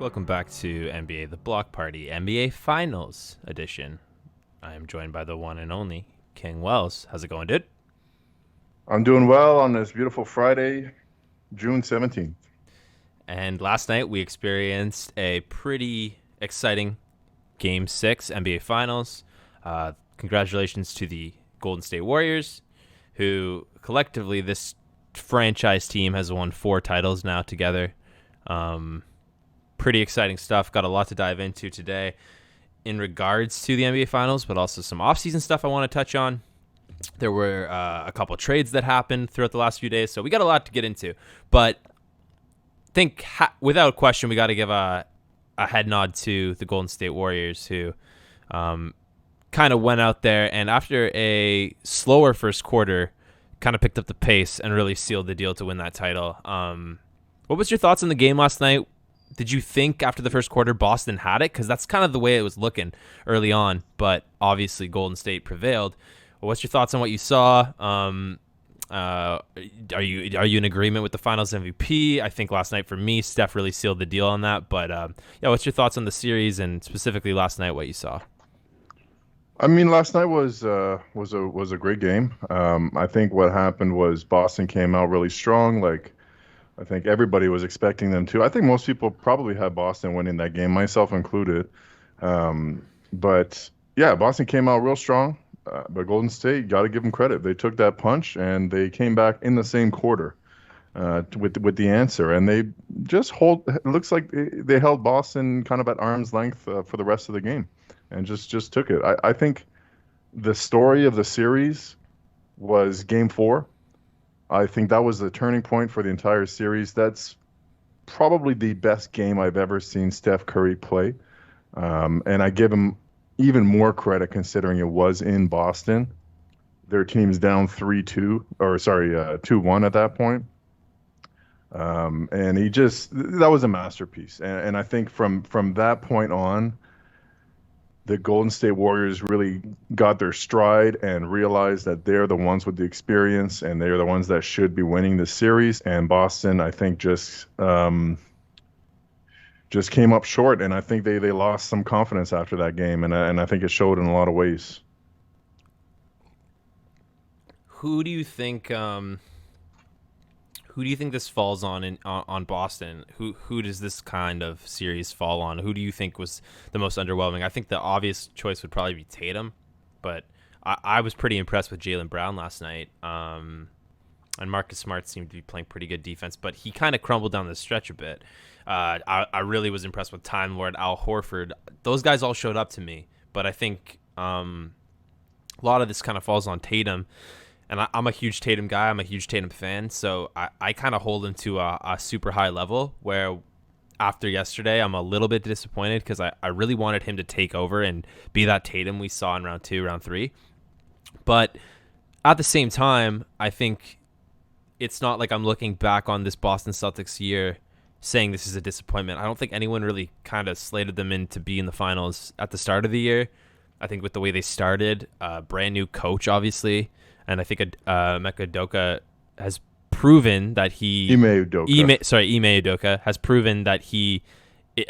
Welcome back to NBA The Block Party, NBA Finals Edition. I am joined by the one and only King Wells. How's it going, dude? I'm doing well on this beautiful Friday, June 17th. And last night we experienced a pretty exciting Game 6 NBA Finals. Congratulations to the Golden State Warriors, who collectively, this franchise team has won 4 titles now together. Pretty exciting stuff. Got a lot to dive into today in regards to the NBA Finals, but also some offseason stuff I want to touch on. There were a couple of trades that happened throughout the last few days, so we got a lot to get into. But I think without question, we got to give a head nod to the Golden State Warriors, who kind of went out there and after a slower first quarter, kind of picked up the pace and really sealed the deal to win that title. What was your thoughts on the game last night? Did you think after the first quarter Boston had it? Because that's kind of the way it was looking early on, but obviously Golden State prevailed. What's your thoughts on what you saw? Are you in agreement with the Finals MVP? I think last night for me, Steph really sealed the deal on that. But yeah, what's your thoughts on the series and specifically last night what you saw? I mean, last night was a great game. I think what happened was Boston came out really strong. Like I think everybody was expecting them to. I think most people probably had Boston winning that game, myself included. But yeah, Boston came out real strong. But Golden State, got to give them credit. They took that punch and they came back in the same quarter with the answer. And they just hold. It looks like they held Boston kind of at arm's length for the rest of the game, and just took it. I think the story of the series was Game 4. I think that was the turning point for the entire series. That's probably the best game I've ever seen Steph Curry play. And I give him even more credit considering it was in Boston. Their team's down 3-2, or sorry, 2-1 at that point. And that was a masterpiece. And I think from that point on, the Golden State Warriors really got their stride and realized that they're the ones with the experience and they're the ones that should be winning the series. And Boston, I think, just came up short, and I think they lost some confidence after that game, and I think it showed in a lot of ways. Who do you think? Who do you think this falls on Boston? Who does this kind of series fall on? Who do you think was the most underwhelming? I think the obvious choice would probably be Tatum, but I was pretty impressed with Jaylen Brown last night. And Marcus Smart seemed to be playing pretty good defense, but he kind of crumbled down the stretch a bit. I really was impressed with Time Lord, Al Horford. Those guys all showed up to me, but I think a lot of this kind of falls on Tatum. And I'm a huge Tatum guy. I'm a huge Tatum fan. So I kind of hold him to a super high level where after yesterday, I'm a little bit disappointed because I really wanted him to take over and be that Tatum we saw in round 2, round 3. But at the same time, I think it's not like I'm looking back on this Boston Celtics year saying this is a disappointment. I don't think anyone really kind of slated them in to be in the finals at the start of the year. I think with the way they started, brand new coach, obviously. And I think Emeka Udoka has proven that Ime Udoka has proven that he,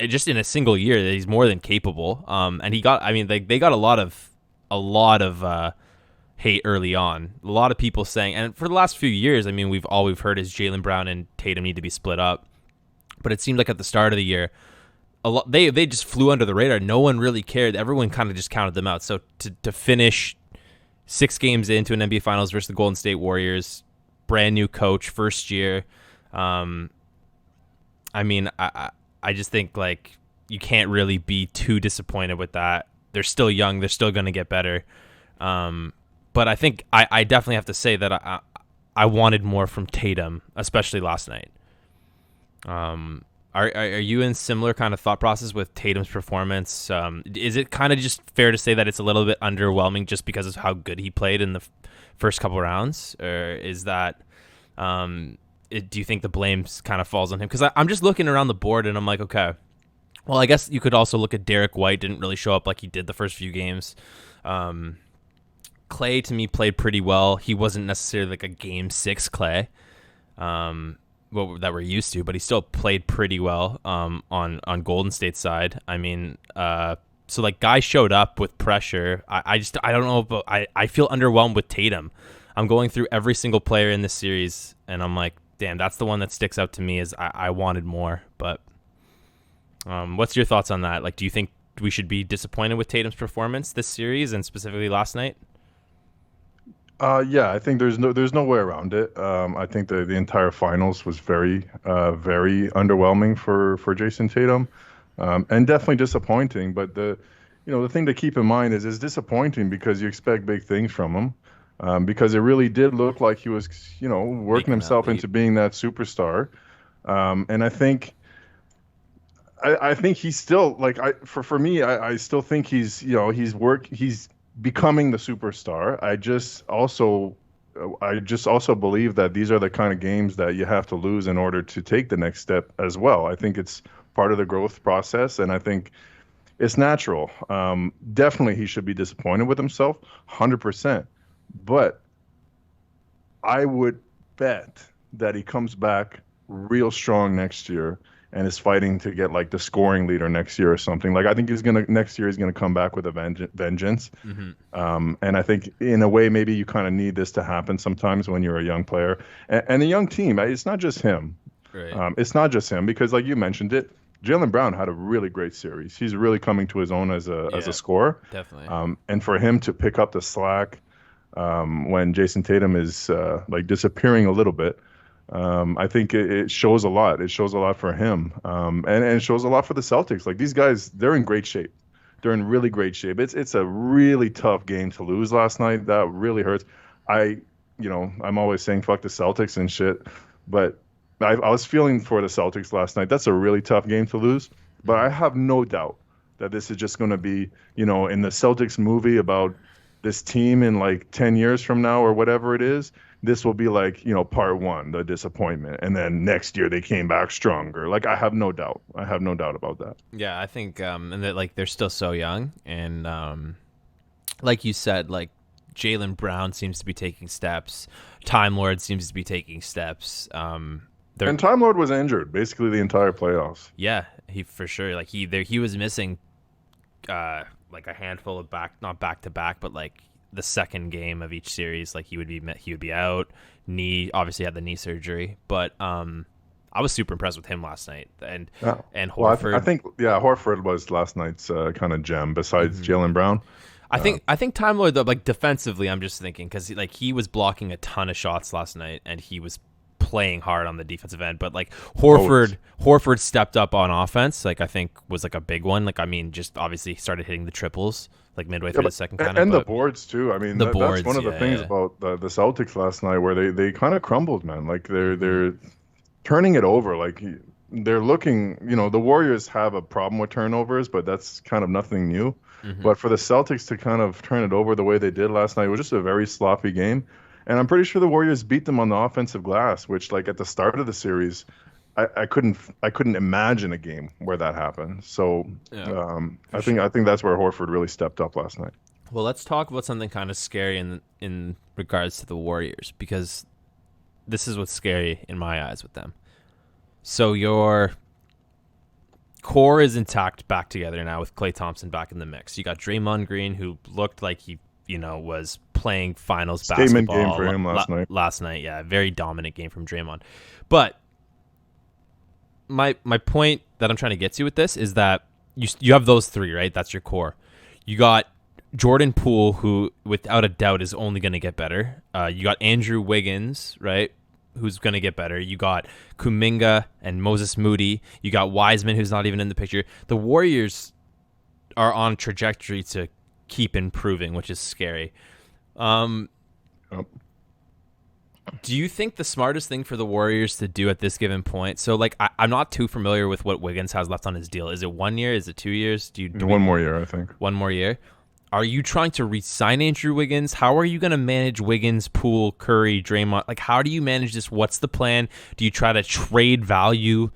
just in a single year, that he's more than capable. And they got a lot of hate early on. A lot of people saying, and for the last few years, I mean, all we've heard is Jaylen Brown and Tatum need to be split up. But it seemed like at the start of the year, they just flew under the radar. No one really cared. Everyone kind of just counted them out. So to finish 6 games into an NBA Finals versus the Golden State Warriors, brand new coach, first year. I just think like you can't really be too disappointed with that. They're still young. They're still going to get better. But I think I definitely have to say that I wanted more from Tatum, especially last night. Are you in similar kind of thought process with Tatum's performance? Is it kind of just fair to say that it's a little bit underwhelming just because of how good he played in the first couple rounds, or is that do you think the blame kind of falls on him? Because I'm just looking around the board and I'm like, okay, well, I guess you could also look at Derek White. Didn't really show up like he did the first few games. Clay to me played pretty well. He wasn't necessarily like a game 6 Clay. that we're used to, but he still played pretty well on Golden State's side. I mean, so like guys showed up with pressure. I don't know, but I feel underwhelmed with Tatum. I'm going through every single player in this series, and I'm like, damn, that's the one that sticks out to me. Is I wanted more, but what's your thoughts on that? Like, do you think we should be disappointed with Tatum's performance this series and specifically last night? Yeah, I think there's no way around it. I think the entire finals was very underwhelming for Jason Tatum, and definitely disappointing. But the thing to keep in mind is it's disappointing because you expect big things from him, because it really did look like he was working himself into being that superstar, and I think he's still like for me I still think he's becoming the superstar. I just also believe that these are the kind of games that you have to lose in order to take the next step as well. I think it's part of the growth process, and I think it's natural. Definitely he should be disappointed with himself, 100%. But I would bet that he comes back real strong next year and is fighting to get like the scoring leader next year or something. Like I think next year he's gonna come back with a vengeance. And I think in a way maybe you kind of need this to happen sometimes when you're a young player and a young team. It's not just him. Right. It's not just him because like you mentioned it, Jaylen Brown had a really great series. He's really coming to his own as a scorer. Definitely. And for him to pick up the slack when Jason Tatum is like disappearing a little bit. I think it shows a lot. It shows a lot for him, and it shows a lot for the Celtics. Like these guys, they're in great shape. They're in really great shape. It's a really tough game to lose last night. That really hurts. I'm always saying fuck the Celtics and shit, but I was feeling for the Celtics last night. That's a really tough game to lose, but I have no doubt that this is just going to be, in the Celtics movie about this team in like 10 years from now or whatever it is. This will be like, part one, the disappointment. And then next year they came back stronger. Like, I have no doubt. I have no doubt about that. Yeah, I think, and that like they're still so young. And like you said, like Jaylen Brown seems to be taking steps. Time Lord seems to be taking steps. And Time Lord was injured basically the entire playoffs. Yeah, he for sure. Like he was missing like a handful of not back to back, but like the second game of each series, like he would be out. Obviously had the knee surgery, but I was super impressed with him last night. And Horford. Well, I think Horford was last night's kind of gem besides Jaylen Brown. I think Time Lord though, like defensively, I'm just thinking because like he was blocking a ton of shots last night and he was playing hard on the defensive end, but like Horford stepped up on offense. Like I think was like a big one. Like I mean, just obviously started hitting the triples like midway through the second kind and the boards too. I mean, that's one of the things yeah. about the Celtics last night where they kind of crumbled, man. Like they're turning it over. Like they're looking. The Warriors have a problem with turnovers, but that's kind of nothing new. But for the Celtics to kind of turn it over the way they did last night, it was just a very sloppy game. And I'm pretty sure the Warriors beat them on the offensive glass, which, like at the start of the series, I couldn't imagine a game where that happened. So I think that's where Horford really stepped up last night. Well, let's talk about something kind of scary in regards to the Warriors, because this is what's scary in my eyes with them. So your core is intact, back together now with Klay Thompson back in the mix. You got Draymond Green, who looked like he was playing finals Statement basketball game for him last night. Yeah, very dominant game from Draymond. But my point that I'm trying to get to with this is that you have those three, right? That's your core. You got Jordan Poole, who without a doubt is only going to get better. You got Andrew Wiggins, right, who's going to get better. You got Kuminga and Moses Moody. You got Wiseman, who's not even in the picture. The Warriors are on trajectory to keep improving, which is scary. Do you think the smartest thing for the Warriors to do at this given point? So, like, I'm not too familiar with what Wiggins has left on his deal. Is it 1 year? Is it 2 years? One more year, I think. 1 more year. Are you trying to re-sign Andrew Wiggins? How are you going to manage Wiggins, Poole, Curry, Draymond? Like, how do you manage this? What's the plan? Do you try to trade value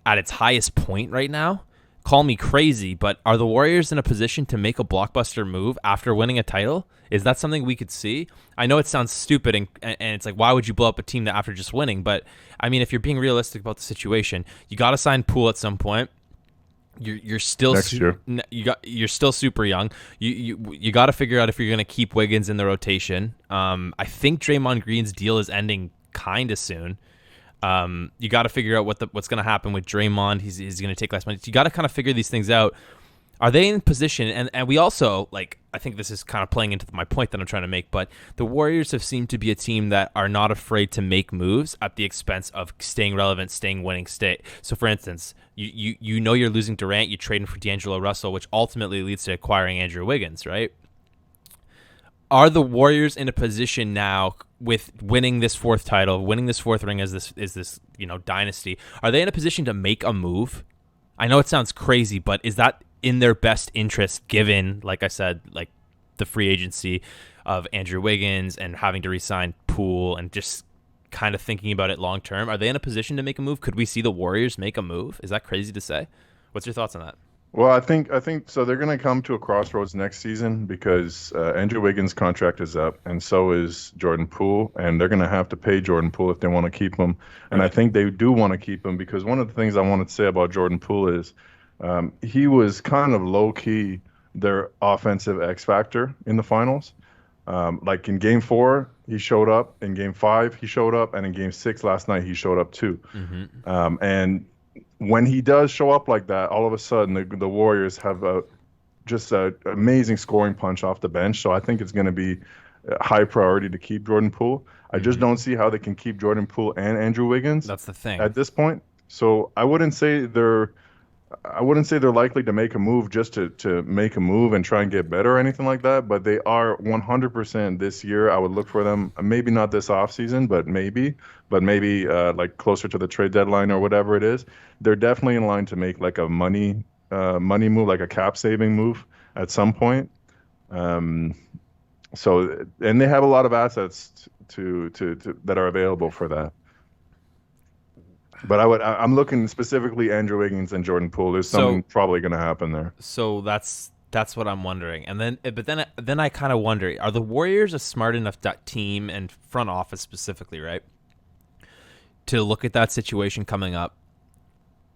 at its highest point right now? call me crazy, but are the Warriors in a position to make a blockbuster move after winning a title? Is that something we could see? I know it sounds stupid, and it's like, why would you blow up a team that after just winning? But I mean, if you're being realistic about the situation, you got to sign Poole at some point. You're still next year. You're still super young. You got to figure out if you're going to keep Wiggins in the rotation. I think Draymond Green's deal is ending kind of soon. You got to figure out what's going to happen with Draymond. He's going to take less money. You got to kind of figure these things out. Are they in position? And we also, like, I think this is kind of playing into my point that I'm trying to make, but the Warriors have seemed to be a team that are not afraid to make moves at the expense of staying relevant, staying winning. So, for instance, you know you're losing Durant, you trade him for D'Angelo Russell, which ultimately leads to acquiring Andrew Wiggins, right? Are the Warriors in a position now with winning this fourth title, winning this fourth ring as this dynasty? Are they in a position to make a move? I know it sounds crazy, but is that in their best interest, given, like I said, like the free agency of Andrew Wiggins and having to re-sign Poole and just kind of thinking about it long term? Are they in a position to make a move? Could we see the Warriors make a move? Is that crazy to say? What's your thoughts on that? Well, I think so. They're going to come to a crossroads next season because Andrew Wiggins' contract is up, and so is Jordan Poole, and they're going to have to pay Jordan Poole if they want to keep him. And I think they do want to keep him because one of the things I wanted to say about Jordan Poole is he was kind of low key their offensive X factor in the finals. Like in Game 4, he showed up. In Game 5, he showed up, and in Game 6 last night, he showed up too. Mm-hmm. And when he does show up like that, all of a sudden the Warriors have just an amazing scoring punch off the bench. So I think it's going to be a high priority to keep Jordan Poole. I just don't see how they can keep Jordan Poole and Andrew Wiggins. That's the thing at this point. So I wouldn't say they're likely to make a move just to make a move and try and get better or anything like that. But they are 100% this year. I would look for them, maybe not this offseason, but maybe like closer to the trade deadline or whatever it is. They're definitely in line to make like a money move, like a cap saving move at some point. So, and they have a lot of assets to that are available for that. But I'm looking specifically Andrew Wiggins and Jordan Poole. There's something probably going to happen there. So that's what I'm wondering. And then I kind of wonder, are the Warriors a smart enough team and front office specifically, right, to look at that situation coming up,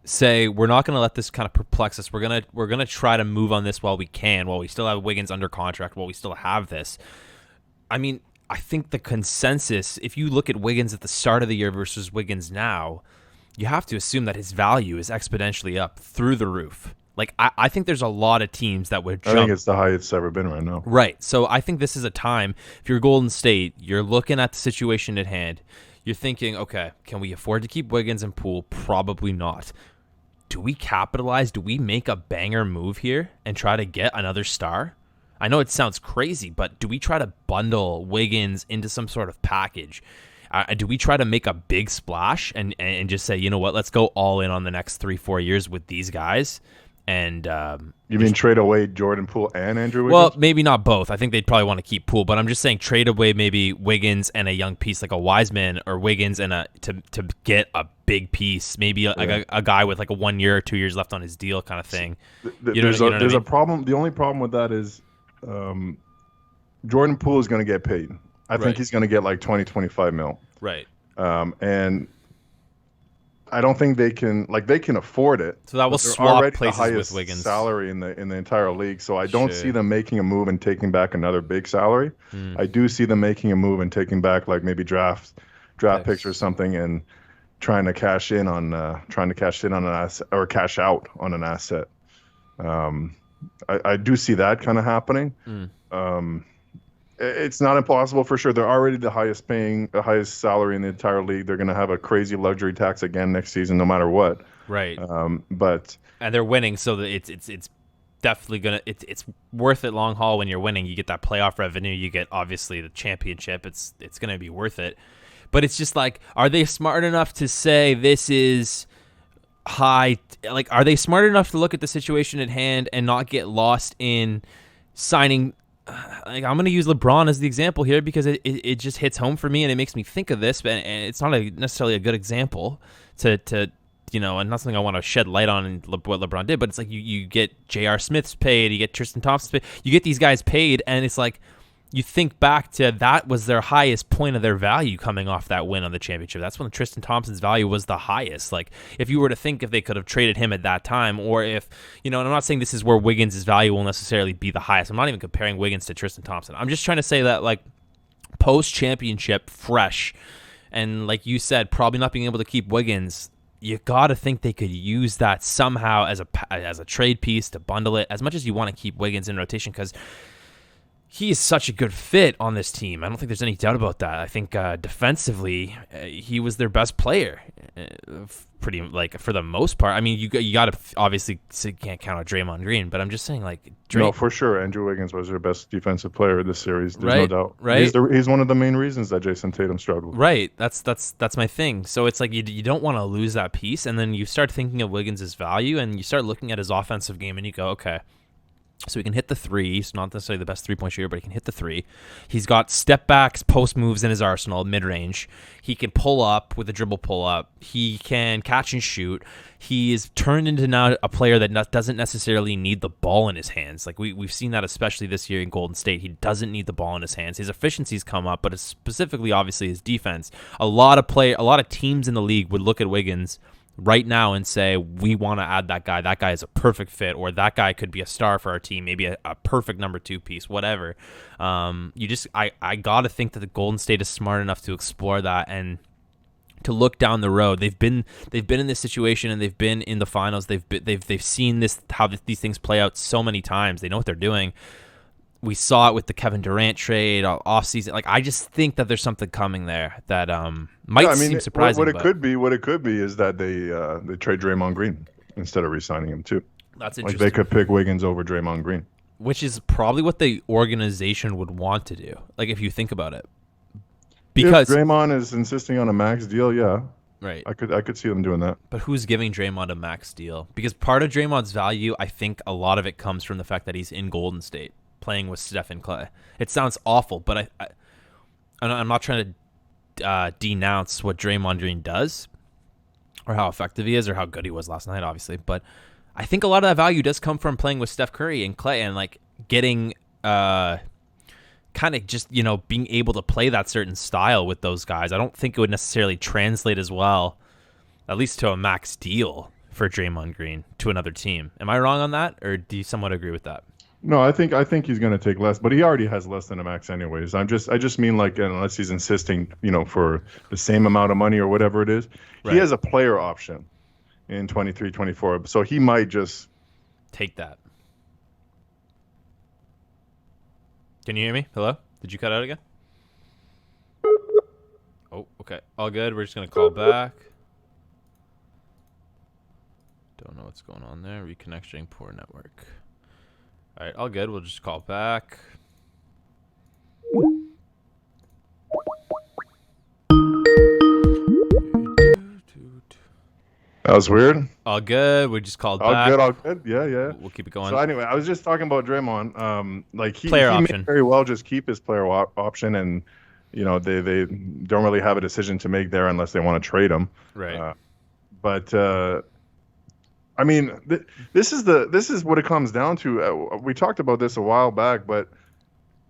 say we're not going to let this kind of perplex us. We're gonna try to move on this while we can, while we still have Wiggins under contract, while we still have this. I mean, I think the consensus, if you look at Wiggins at the start of the year versus Wiggins now, you have to assume that his value is exponentially up through the roof. Like, I think there's a lot of teams that would jump. I think it's the highest it's ever been right now. Right. So I think this is a time, if you're Golden State, you're looking at the situation at hand. You're thinking, okay, can we afford to keep Wiggins and Poole? Probably not. Do we capitalize? Do we make a banger move here and try to get another star? I know it sounds crazy, but do we try to bundle Wiggins into some sort of package? Do we try to make a big splash and just say, you know what, let's go all in on the next 3-4 years with these guys? And you mean trade away Jordan Poole and Andrew Wiggins? Well, maybe not both. I think they'd probably want to keep Poole, but I'm just saying trade away maybe Wiggins and a young piece like a Wiseman, or Wiggins and to get a big piece, maybe a guy with like a 1 year or 2 years left on his deal kind of thing. There's a problem. The only problem with that is Jordan Poole is going to get paid. I think he's going to get like 20-25 mil. Right. And I don't think they can afford it. So that will swap places the highest with Wiggins' salary in the entire league. So I don't see them making a move and taking back another big salary. I do see them making a move and taking back like maybe draft picks or something and trying to cash in on an asset or cash out on an asset. I do see that kind of happening. It's not impossible for sure. They're already the highest salary in the entire league. They're going to have a crazy luxury tax again next season, no matter what. Right. But and they're winning, so that it's definitely gonna it's worth it long haul when you're winning. You get that playoff revenue. You get obviously the championship. It's gonna be worth it. But it's just like, are they smart enough to say this is high? Like, are they smart enough to look at the situation at hand and not get lost in signing? Like, I'm going to use LeBron as the example here because it just hits home for me and it makes me think of this, and it's not necessarily a good example to and not something I want to shed light on in what LeBron did, but it's like you get J.R. Smith's paid, you get Tristan Thompson's paid, you get these guys paid, and it's like you think back to that was their highest point of their value coming off that win on the championship. That's when Tristan Thompson's value was the highest. Like, if you were to think if they could have traded him at that time, or if, and I'm not saying this is where Wiggins' value will necessarily be the highest. I'm not even comparing Wiggins to Tristan Thompson. I'm just trying to say that, like, post-championship, fresh, and like you said, probably not being able to keep Wiggins, you got to think they could use that somehow as a trade piece to bundle it, as much as you want to keep Wiggins in rotation, because he is such a good fit on this team. I don't think there's any doubt about that. I think defensively, he was their best player, pretty like for the most part. I mean, you got to obviously you can't count out Draymond Green, but I'm just saying, like, no, for sure, Andrew Wiggins was their best defensive player this series. There's no doubt. Right, he's one of the main reasons that Jason Tatum struggled. Right, that's my thing. So it's like you don't want to lose that piece, and then you start thinking of Wiggins' value, and you start looking at his offensive game, and you go, okay. So he can hit the three. He's not necessarily the best three-point shooter, but he can hit the three. He's got step-backs, post moves in his arsenal, mid-range. He can pull up with a dribble pull-up. He can catch and shoot. He is turned into now a player that doesn't necessarily need the ball in his hands. Like we've seen that especially this year in Golden State. He doesn't need the ball in his hands. His efficiency's come up, but it's specifically, obviously, his defense. A lot of teams in the league would look at Wiggins right now and say, we want to add that guy. That guy is a perfect fit, or that guy could be a star for our team, maybe a perfect number 2 piece, whatever. I got to think that the Golden State is smart enough to explore that and to look down the road. They've been in this situation, and they've been in the finals. They've seen this, how these things play out so many times. They know what they're doing. We saw it with the Kevin Durant trade offseason. Like, I just think that there's something coming there that might seem surprising. What it could be is that they trade Draymond Green instead of re-signing him too. That's interesting. Like, they could pick Wiggins over Draymond Green, which is probably what the organization would want to do. Like, if you think about it, because if Draymond is insisting on a max deal, yeah, right. I could see them doing that. But who's giving Draymond a max deal? Because part of Draymond's value, I think a lot of it comes from the fact that he's in Golden State, playing with Steph and Clay. It sounds awful, but I'm not trying to denounce what Draymond Green does or how effective he is or how good he was last night, obviously. But I think a lot of that value does come from playing with Steph Curry and Clay, and like getting kind of just, being able to play that certain style with those guys. I don't think it would necessarily translate as well, at least to a max deal for Draymond Green to another team. Am I wrong on that, or do you somewhat agree with that? No, I think he's going to take less, but he already has less than a max anyways. I just mean, like, unless he's insisting, for the same amount of money or whatever it is, right. He has a player option in 23, 24, so he might just take that. Can you hear me? Hello? Did you cut out again? Oh, okay. All good. We're just going to call back. Don't know what's going on there. Reconnection, poor network. All right, all good. We'll just call back. That was weird. All good. We just called all back. All good. Yeah. We'll keep it going. So anyway, I was just talking about Draymond. He option. may very well just keep his player option, and they don't really have a decision to make there unless they want to trade him. Right. I mean, this is what it comes down to. We talked about this a while back, but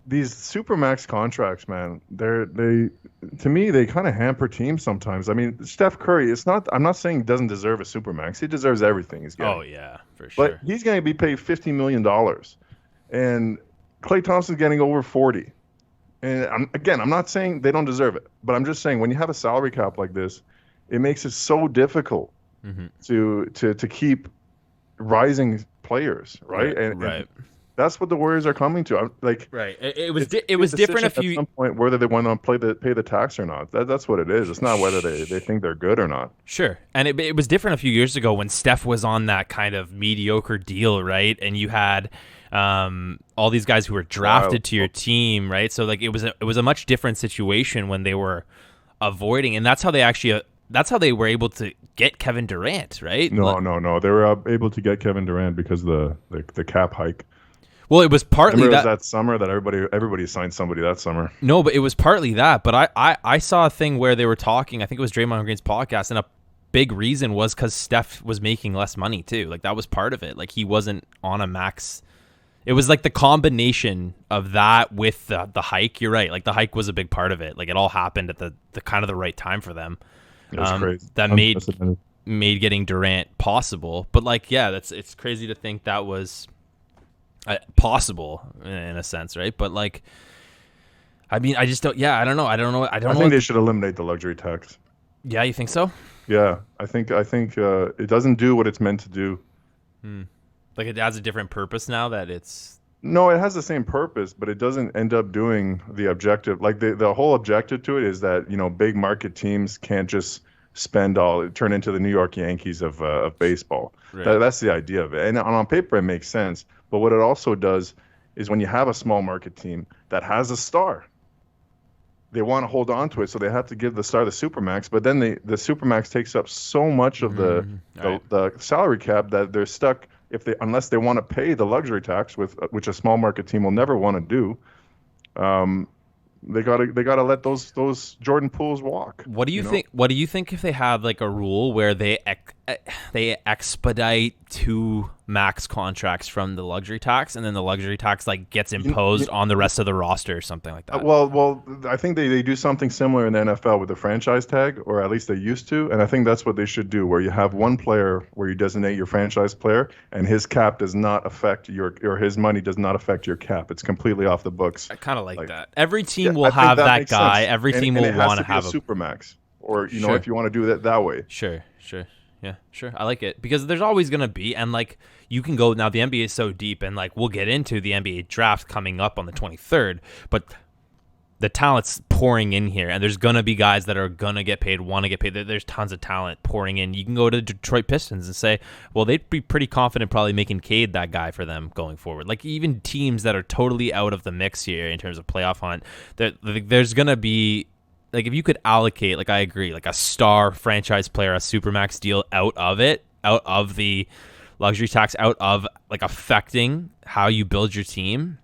these supermax contracts, man, to me they kind of hamper teams sometimes. I mean, Steph Curry, I'm not saying he doesn't deserve a supermax. He deserves everything he's getting. Oh yeah, for sure. But he's going to be paid $50 million, and Klay Thompson's getting over 40. And I'm not saying they don't deserve it, but I'm just saying when you have a salary cap like this, it makes it so difficult. Mm-hmm. to keep rising players, right? And that's what the Warriors are coming to. Right. It was different at some point whether they want to pay the tax or not. That's what it is. It's not whether they think they're good or not. Sure. And it was different a few years ago when Steph was on that kind of mediocre deal, right? And you had all these guys who were drafted to your team, right? So like it was a much different situation when they were avoiding, and that's how they were able to get Kevin Durant, right? No. They were able to get Kevin Durant because the cap hike. Well, it was partly that summer that everybody signed somebody that summer. No, but it was partly that. But I saw a thing where they were talking. I think it was Draymond Green's podcast, and big reason was because Steph was making less money too. Like that was part of it. Like he wasn't on a max. It was like the combination of that with the hike. You're right. Like the hike was a big part of it. Like it all happened at the kind of the right time for them. That's crazy. That made getting Durant possible. But like, yeah, it's crazy to think that was possible in a sense, right? But like, I mean, I just don't. Yeah, I don't know. I think they should eliminate the luxury tax. Yeah, you think so? Yeah, I think it doesn't do what it's meant to do. Like it has a different purpose now that it's. No, it has the same purpose, but it doesn't end up doing the objective. Like the whole objective to it is that big market teams can't just turn into the New York Yankees of baseball. Right. That's the idea of it. And on paper, it makes sense. But what it also does is when you have a small market team that has a star, they want to hold on to it, so they have to give the star the supermax. But then the supermax takes up so much of the salary cap that they're stuck unless they want to pay the luxury tax, which a small market team will never want to do. They gotta let those Jordan Pooles walk. What do you think? What do you think if they have like a rule where they expedite 2 max contracts from the luxury tax, and then the luxury tax like gets imposed on the rest of the roster or something like that? Well, I think they do something similar in the NFL with the franchise tag, or at least they used to, and I think that's what they should do, where you have one player where you designate your franchise player, and his cap does not affect his money does not affect your cap. It's completely off the books. I kind of like that. Every team will have that guy. Sense. Every team will want to have a supermax, or if you want to do that way. Sure. Yeah, sure. I like it because there's always going to be, and like you can go now. The NBA is so deep, and like we'll get into the NBA draft coming up on the 23rd, but the talent's pouring in here, and there's going to be guys that are going to get paid, want to get paid. There's tons of talent pouring in. You can go to Detroit Pistons and say, well, they'd be pretty confident probably making Cade that guy for them going forward. Like even teams that are totally out of the mix here in terms of playoff hunt, there's going to be. Like if you could allocate, like I agree, like a star franchise player, a supermax deal out of the luxury tax, out of like affecting how you build your team,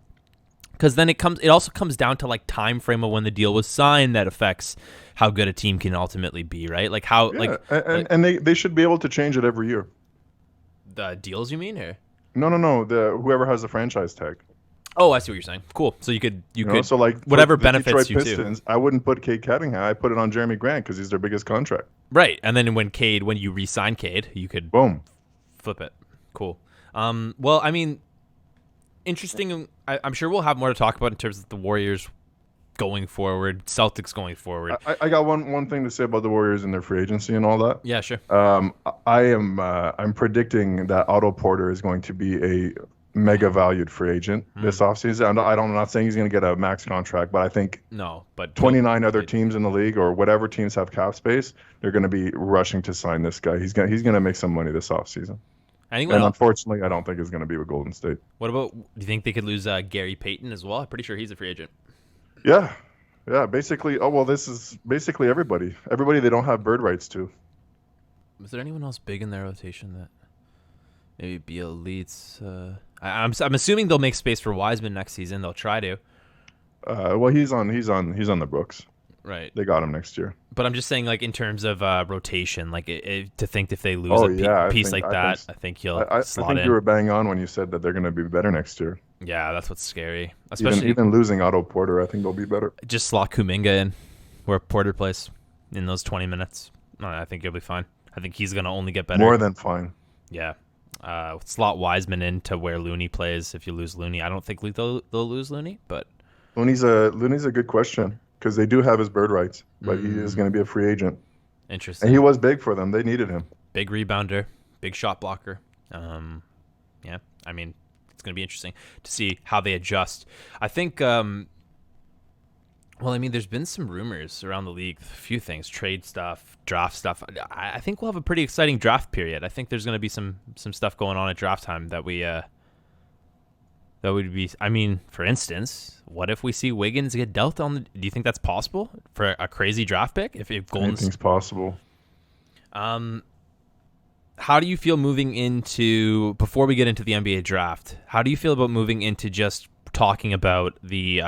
because then it also comes down to like time frame of when the deal was signed that affects how good a team can ultimately be, right? Like how and they should be able to change it every year. The deals, you mean, or no, whoever has the franchise tag. Oh, I see what you're saying. Cool. So you could so like whatever benefits Detroit you Pistons, too. I wouldn't put Cade Cunningham. I put it on Jeremy Grant because he's their biggest contract. Right, and then when you re-sign Cade, you could boom flip it. Cool. Well, I mean, interesting. I'm sure we'll have more to talk about in terms of the Warriors going forward, Celtics going forward. I got one thing to say about the Warriors and their free agency and all that. Yeah, sure. I'm predicting that Otto Porter is going to be a mega valued free agent this offseason. I'm not saying he's going to get a max contract, but I think 29 other teams in the league, or whatever teams have cap space, they're going to be rushing to sign this guy. He's going to make some money this offseason. And unfortunately, I don't think it's going to be with Golden State. What about, do you think they could lose Gary Payton as well? I'm pretty sure he's a free agent. Yeah, basically. Oh, well, this is basically everybody they don't have bird rights to. Was there anyone else big in their rotation that maybe Bielitz? I'm assuming they'll make space for Wiseman next season. They'll try to. Well, he's on the books. Right. They got him next year. But I'm just saying, like in terms of rotation, like to think if they lose a piece like that, I think he'll slot in. I think you were bang on when you said that they're going to be better next year. Yeah, that's what's scary. Especially even losing Otto Porter, I think they'll be better. Just slot Kuminga in where Porter plays in those 20 minutes. I think he'll be fine. I think he's going to only get better. More than fine. Yeah. Slot Wiseman in to where Looney plays. If you lose Looney, I don't think they'll lose Looney, but Looney's a good question because they do have his bird rights, but he is going to be a free agent. Interesting. And he was big for them. They needed him. Big rebounder, big shot blocker. Yeah, I mean, it's going to be interesting to see how they adjust. I think. Well, I mean, there's been some rumors around the league, a few things, trade stuff, draft stuff. I think we'll have a pretty exciting draft period. I think there's going to be some stuff going on at draft time that would be. I mean, for instance, what if we see Wiggins get dealt on? Do you think that's possible for a crazy draft pick? If Golden's anything's possible. How do you feel moving into, before we get into the NBA draft? How do you feel about moving into just talking about the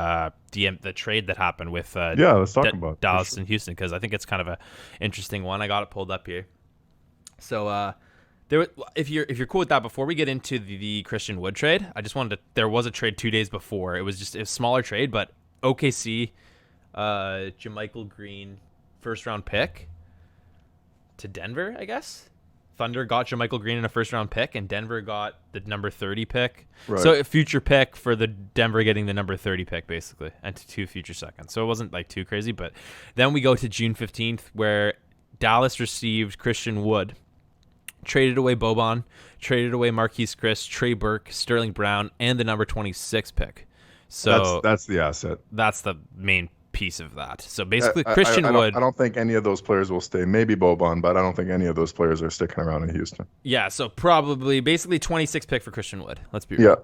trade that happened with let's talk about Dallas and Houston, because I think it's kind of a interesting one. I got it pulled up here. So if you're cool with that, before we get into the Christian Wood trade, I just wanted to. There was a trade 2 days before. It was a smaller trade, but OKC, JaMychal Green, first round pick to Denver, I guess. Thunder got JaMychal Green in a first round pick, and Denver got the number 30 pick. Right. So a future pick for the Denver getting the number 30 pick, basically, and 2 future seconds. So it wasn't like too crazy. But then we go to June 15th, where Dallas received Christian Wood, traded away Boban, traded away Marquise Chris, Trey Burke, Sterling Brown, and the number 26 pick. So that's the asset. That's the main piece of that. So basically, Christian Wood. I don't think any of those players will stay. Maybe Boban, but I don't think any of those players are sticking around in Houston. Yeah, so basically 26 pick for Christian Wood. Let's be real.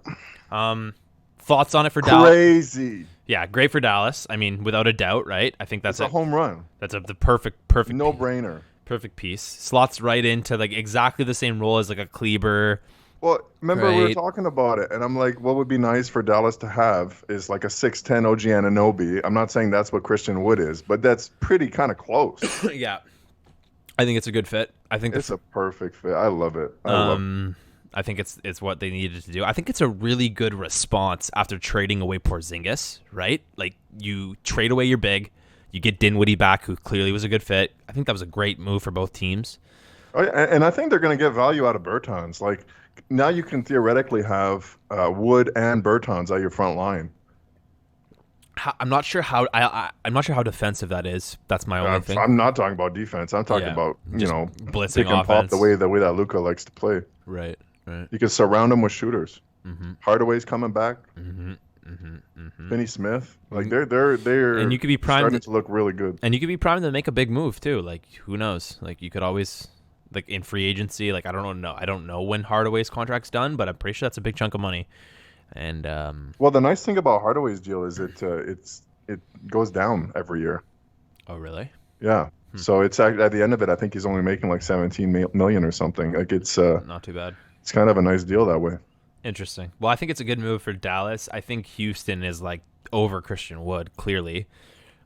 Yeah. Thoughts on it for Dallas? Crazy. Yeah, great for Dallas. I mean, without a doubt, right? I think that's a home run. That's the perfect no brainer. Perfect piece. Slots right into like exactly the same role as like a Kleber. Well, remember we were talking about it, and I'm like, what would be nice for Dallas to have is like a 6'10" OG Anunoby. I'm not saying that's what Christian Wood is, but that's pretty kind of close. Yeah. I think it's a good fit. I think it's a perfect fit. I love it. I think it's what they needed to do. I think it's a really good response after trading away Porzingis, right? Like, you trade away your big, you get Dinwiddie back, who clearly was a good fit. I think that was a great move for both teams. Oh, and I think they're going to get value out of Bertans. Like, now you can theoretically have Wood and Bertans at your front line. I'm not sure how defensive that is. That's my only thing. I'm not talking about defense. I'm talking about blitzing pick and pop the way that Luka likes to play. Right. You can surround him with shooters. Mm-hmm. Hardaway's coming back. Finney Smith, like they're and you could be primed starting to look really good. And you could be primed to make a big move too. Like, who knows? Like, you could always, like, in free agency. Like, I don't know when Hardaway's contract's done, but I'm pretty sure that's a big chunk of money. And well, the nice thing about Hardaway's deal is it goes down every year. Oh, really? Yeah. So it's at the end of it, I think he's only making like 17 million or something. Like, it's not too bad. It's kind of a nice deal that way. Interesting. Well, I think it's a good move for Dallas. I think Houston is like over Christian Wood, clearly.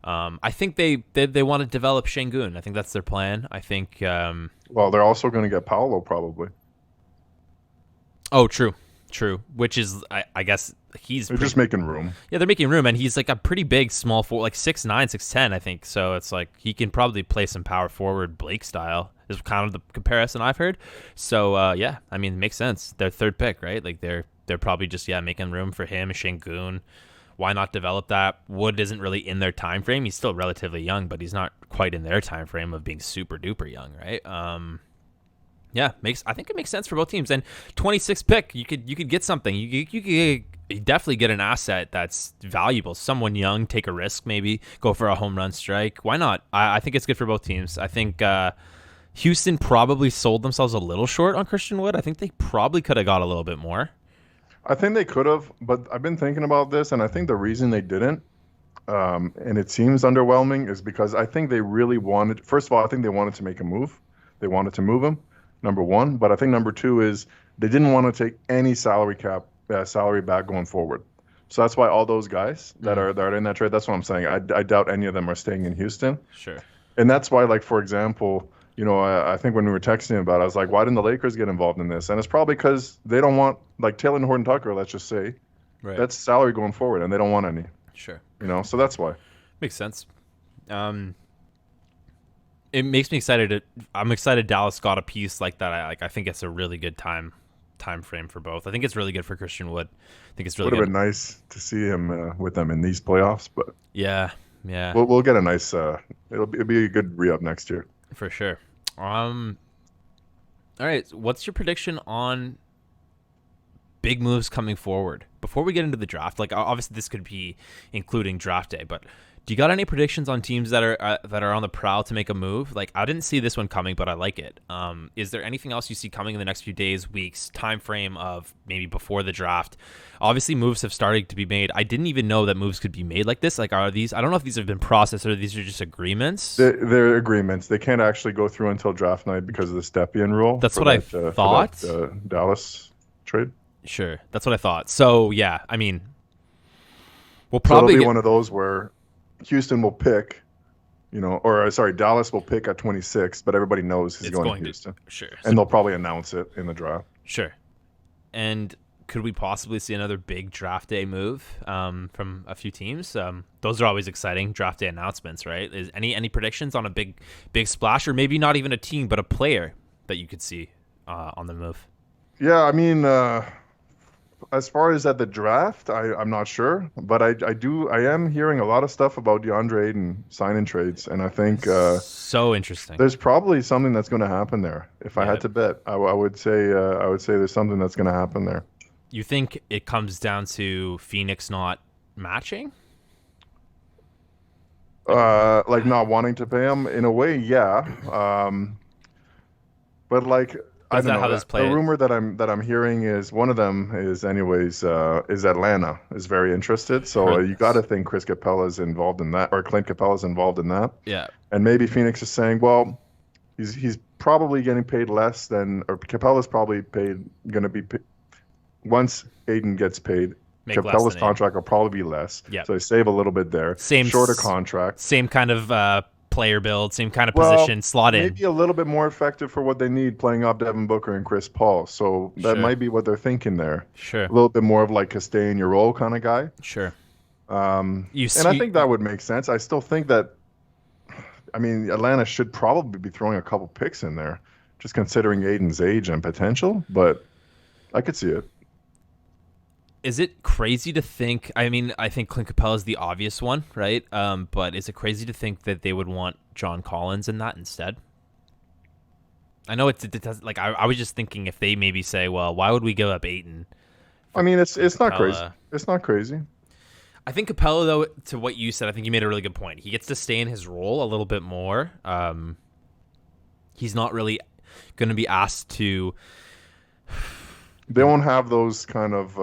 I think they want to develop Şengün. I think that's their plan. I think. Well, they're also going to get Paolo probably. Oh, true. Which is, I guess they're just making room. Yeah, they're making room, and he's like a pretty big small forward, like 6'9", 6'10", I think. So it's like he can probably play some power forward Blake style. Is kind of the comparison I've heard. So yeah, I mean, it makes sense. Their third pick, right? Like they're probably just making room for him, Şengün. Why not develop that? Wood isn't really in their time frame. He's still relatively young, but he's not quite in their time frame of being super duper young, right? Yeah, I think it makes sense for both teams. And 26th pick, you could get something. You could definitely get an asset that's valuable. Someone young, take a risk, maybe go for a home run strike. Why not? I think it's good for both teams. I think Houston probably sold themselves a little short on Christian Wood. I think they probably could have got a little bit more. I think they could have, but I've been thinking about this, and I think the reason they didn't, and it seems underwhelming, is because I think they really wanted. First of all, I think they wanted to make a move. They wanted to move him. Number one, but I think number two is they didn't want to take any salary back going forward. So that's why all those guys that are in that trade. That's what I'm saying. I doubt any of them are staying in Houston. Sure. And that's why, like, for example, I think when we were texting about it, I was like, why didn't the Lakers get involved in this? And it's probably because they don't want, like, Taylor Horton Tucker, let's just say, right. That's salary going forward, and they don't want any. Sure. So that's why. Makes sense. It makes me excited. I'm excited Dallas got a piece like that. I think it's a really good time frame for both. I think it's really good for Christian Wood. I think it's really good. Would have been nice to see him with them in these playoffs, but yeah. We'll get a nice. It'll be a good re-up next year for sure. All right. What's your prediction on big moves coming forward before we get into the draft? Like, obviously this could be including draft day, but do you got any predictions on teams that are on the prowl to make a move? Like, I didn't see this one coming, but I like it. Is there anything else you see coming in the next few days, weeks, time frame of maybe before the draft? Obviously, moves have started to be made. I didn't even know that moves could be made like this. Like, are these? I don't know if these have been processed or these are just agreements. They're agreements. They can't actually go through until draft night because of the Stepien rule. That's what I thought. Dallas trade. Sure, that's what I thought. So yeah, I mean, we'll probably it'll be one of those where Houston will pick, or sorry, Dallas will pick at 26, but everybody knows he's It's going to going to Houston, sure. and they'll probably announce it in the draft. Sure. And could we possibly see another big draft day move from a few teams? Those are always exciting draft day announcements, right? Is any predictions on a big splash, or maybe not even a team, but a player that you could see on the move? Yeah, I mean, as far as at the draft, I'm not sure, but I am hearing a lot of stuff about DeAndre Ayton signing trades, and I think So interesting. there's probably something that's going to happen there. If I Yeah. had to bet, I would say there's something that's going to happen there. You think it comes down to Phoenix not matching? Like not wanting to pay him in a way, yeah. But like I Is don't that know. how this The plays? rumor that I'm hearing is one of them is anyways is Atlanta is very interested. So Heard you got to this. think Chris Capella is involved in that, or Clint Capella is involved in that, Yeah. and maybe Phoenix is saying, well, he's probably getting paid less than, or Capella's probably going to be once Aiden gets paid. Make less Capella's than Ayton. contract will probably be less, Yeah. so they save a little bit there. Same Shorter s- contract. Same kind of player build, same kind of Well, position, slot in. maybe a little bit more effective for what they need, playing off Devin Booker and Chris Paul. So that Sure. might be what they're thinking there. Sure. A little bit more of like a stay in your role kind of guy. Sure. And I see- think that would make sense. I still think that, I mean, Atlanta should probably be throwing a couple picks in there, just considering Aiden's age and potential. But I could see it. Is it crazy to think? I mean, I think Clint Capella is the obvious one, right? But is it crazy to think that they would want John Collins in that instead? I know it does. Like I was just thinking if they maybe say, well, why would we give up Ayton? I mean, it's not crazy. Capella. It's not crazy. I think Capella, though, to what you said, I think you made a really good point. He gets to stay in his role a little bit more. He's not really going to be asked to. They won't have those kind of,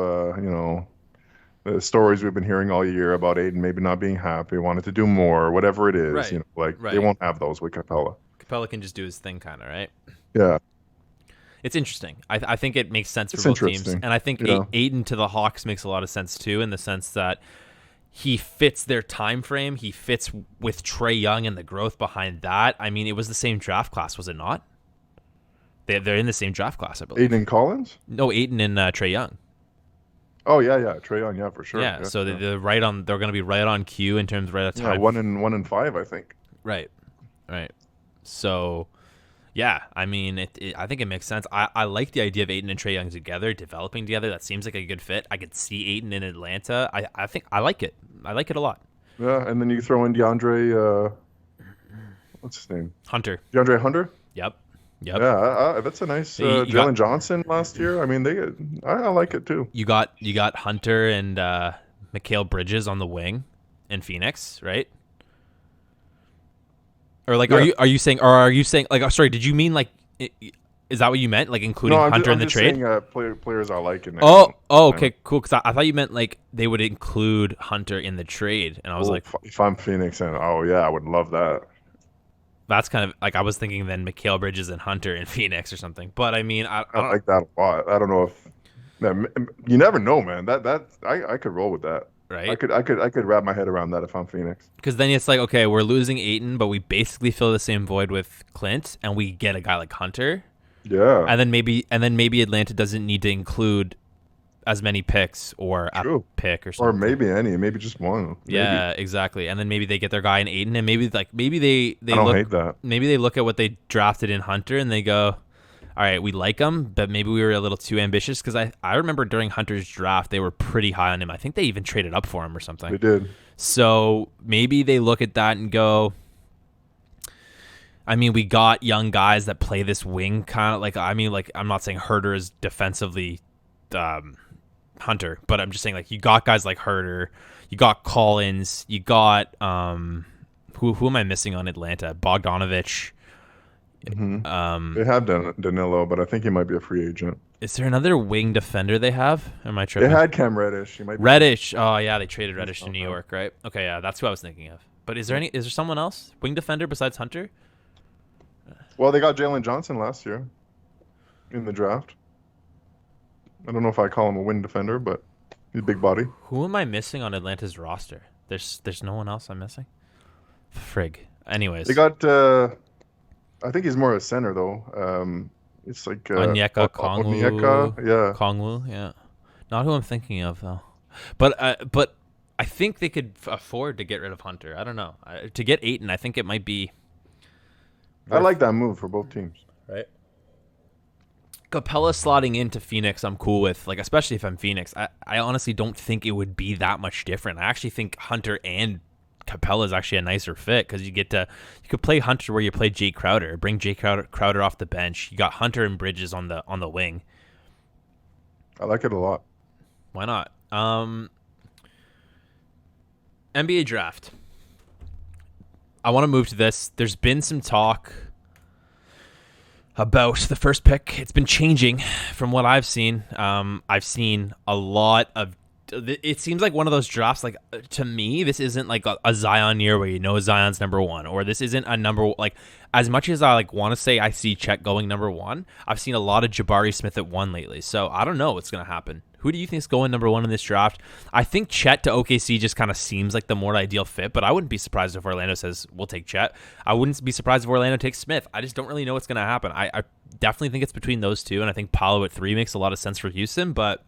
the stories we've been hearing all year about Aiden maybe not being happy, wanted to do more, whatever it is. Right, They right. won't have those with Capella. Capella can just do his thing, kind of, right? Yeah. It's interesting. I think it makes sense It's for both teams, interesting, and I think yeah. Aiden to the Hawks makes a lot of sense too, in the sense that he fits their time frame. He fits with Trae Young and the growth behind that. I mean, it was the same draft class, was it not? They're in the same draft class, I believe. Aiden Collins? No, Aiden and Trae Young. Oh yeah, Trae Young, yeah, for sure. Yeah, so they're right on. They're going to be right on cue in terms of right at yeah, time. 1-5, I think. Right. So, yeah, I mean, I think it makes sense. I like the idea of Aiden and Trae Young together, developing together. That seems like a good fit. I could see Aiden in Atlanta. I think I like it. I like it a lot. Yeah, and then you throw in DeAndre, what's his name? Hunter. DeAndre Hunter. Yep. Yeah, that's a nice. You Jalen got- Johnson last year. I mean, I like it too. You got Hunter and Mikal Bridges on the wing in Phoenix, right? Or like, Yeah. are you saying like? Oh, sorry, did you mean like? Is that what you meant? Like including No, Hunter I'm in the just trade? saying, players I like in there. Oh, okay, cool. Because I thought you meant like they would include Hunter in the trade, and I was like, if I'm Phoenix, and I would love that. that's kind of like I was thinking then Mikal Bridges and Hunter in Phoenix or something. But I mean, I I don't, like that a lot. I don't know if you never know, man. I could roll with that. right? I could wrap my head around that if I'm Phoenix. Because then it's like, okay, we're losing Ayton, but we basically fill the same void with Clint, and we get a guy like Hunter, Yeah. and then maybe Atlanta doesn't need to include as many picks or a True. pick or Or something. maybe just one. Maybe. Yeah, exactly. And then maybe they get their guy in Ayton, and maybe they I don't look hate that. maybe they look at what they drafted in Hunter and they go, all right, we like him, but maybe we were a little too ambitious because I remember during Hunter's draft they were pretty high on him. I think they even traded up for him or They something. did. So maybe they look at that and go, I mean, we got young guys that play this wing kind of like, I mean, like I'm not saying Herter is defensively Hunter, but I'm just saying like you got guys like Herter, you got Collins, you got who am I missing on Atlanta? Bogdanovich. They have Danilo, but I think he might be a free agent. Is there another wing defender they have? Or am I They tripping? had Cam Reddish. He might be. Reddish. Oh yeah, they traded Reddish to New York, right? Okay, yeah, that's who I was thinking of. But is there someone else wing defender besides Hunter? Well, they got Jalen Johnson last year in the draft. I don't know if I call him a wing defender, but he's a big body. Who am I missing on Atlanta's roster? There's no one else I'm missing. Frig. Anyways, They got. I think he's more a center though. It's like Onyeka Onyeka. Kongwu, Yeah, Kongwu, yeah, not who I'm thinking of though. But I think they could afford to get rid of Hunter. I don't know. To get Aiton, I think it might be I worth. like that move for both teams. Right. Capella slotting into Phoenix, I'm cool with. Like, especially if I'm Phoenix, I honestly don't think it would be that much different. I actually think Hunter and Capella is actually a nicer fit because you could play Hunter where you play Jay Crowder, bring Jay Crowder off the bench. You got Hunter and Bridges on the wing. I like it a lot. Why not? NBA draft. I want to move to this. There's been some talk about the first pick. It's been changing from what I've seen. I've seen a lot of. It seems like one of those drafts. Like, to me, this isn't like a Zion year where you know Zion's number one, or this isn't a number like. As much as I like want to say I see Chet going number one, I've seen a lot of Jabari Smith at one lately. So I don't know what's gonna happen. Who do you think is going number one in this draft? I think Chet to OKC just kind of seems like the more ideal fit, but I wouldn't be surprised if Orlando says we'll take Chet. I wouldn't be surprised if Orlando takes Smith. I just don't really know what's going to happen. I definitely think it's between those two, and I think Paolo at 3 makes a lot of sense for Houston, but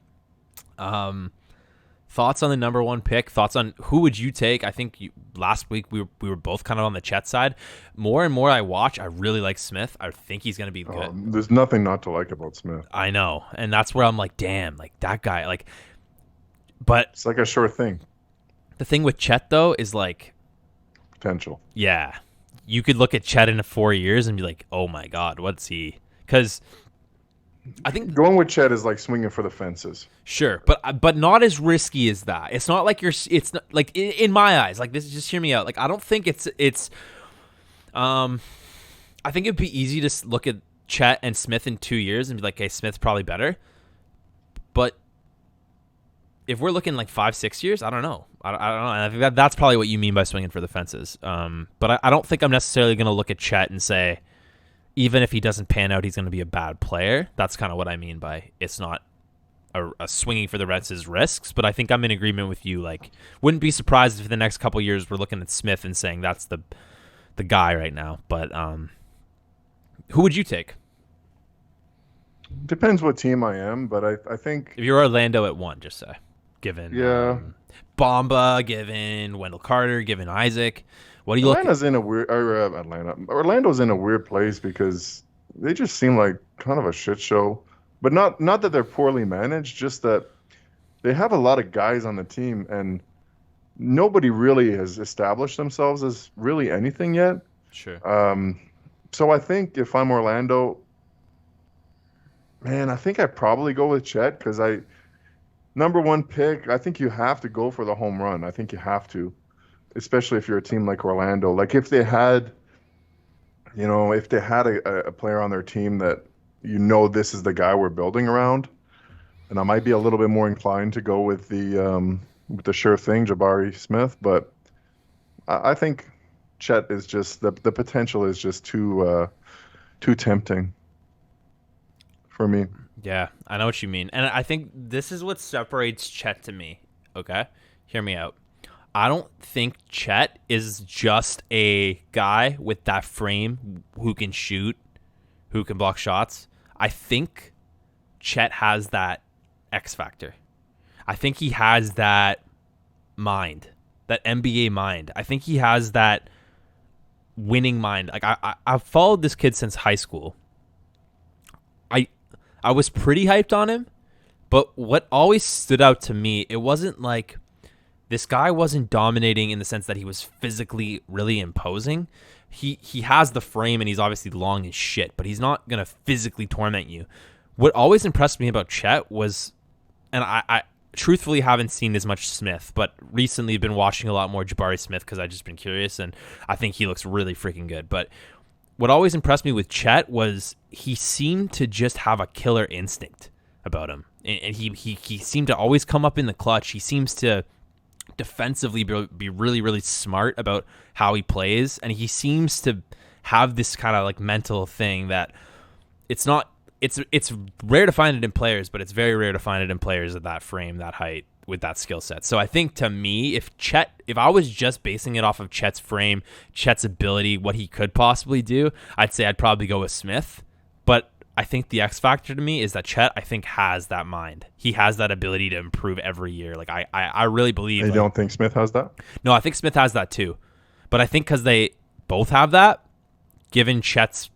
thoughts on the number one pick? Thoughts on who would you take? I think last week we were both kind of on the Chet side. More and more I watch, I really like Smith. I think he's going to be good. There's nothing not to like about Smith. I know, and that's where I'm like, damn, like that guy, like. But it's like a sure thing. The thing with Chet though is like potential. Yeah, you could look at Chet in 4 years and be like, oh my god, what's he? Because I think going with Chet is like swinging for the fences. Sure, but not as risky as that. It's not like it's not like in my eyes. Like this, just hear me out. Like I don't think it's. I think it'd be easy to look at Chet and Smith in 2 years and be like, hey, Smith's probably better. But if we're looking like 5-6 years, I don't know. I don't know. And I think that's probably what you mean by swinging for the fences. But I don't think I'm necessarily going to look at Chet and say, even if he doesn't pan out, he's going to be a bad player. That's kind of what I mean by it's not a swinging for the fences risks. But I think I'm in agreement with you. Like, wouldn't be surprised if the next couple of years we're looking at Smith and saying that's the guy right now. But who would you take? Depends what team I am, but I think if you're Orlando at 1, just say, given Bamba, given Wendell Carter, given Isaac. What do you Atlanta's in a weird Orlando's in a weird place because they just seem like kind of a shit show. But not that they're poorly managed, just that they have a lot of guys on the team and nobody really has established themselves as really anything yet. Sure. So I think if I'm Orlando, man, I think I'd probably go with Chet because number one pick, I think you have to go for the home run. I think you have to. Especially if you're a team like Orlando. Like if they had a player on their team that this is the guy we're building around, and I might be a little bit more inclined to go with the sure thing, Jabari Smith. But I think Chet is just the potential is just too tempting for me. Yeah, I know what you mean, and I think this is what separates Chet to me. Okay, hear me out. I don't think Chet is just a guy with that frame who can shoot, who can block shots. I think Chet has that X factor. I think he has that mind, that NBA mind. I think he has that winning mind. Like I've followed this kid since high school. I was pretty hyped on him, but what always stood out to me, it wasn't like this guy wasn't dominating in the sense that he was physically really imposing. He has the frame and he's obviously long as shit, but he's not going to physically torment you. What always impressed me about Chet was, and I truthfully haven't seen as much Smith, but recently been watching a lot more Jabari Smith because I've just been curious, and I think he looks really freaking good. But what always impressed me with Chet was he seemed to just have a killer instinct about him. And he seemed to always come up in the clutch. He seems to defensively be really, really smart about how he plays. And he seems to have this kind of like mental thing that it's rare to find it in players, but it's very rare to find it in players of that frame, that height, with that skill set. So I think to me, if I was just basing it off of Chet's frame, Chet's ability, what he could possibly do, I'd say I'd probably go with Smith. But I think the X factor to me is that Chet, I think, has that mind. He has that ability to improve every year. Like I really believe. You don't think Smith has that? No, I think Smith has that too. But I think because they both have that, given Chet's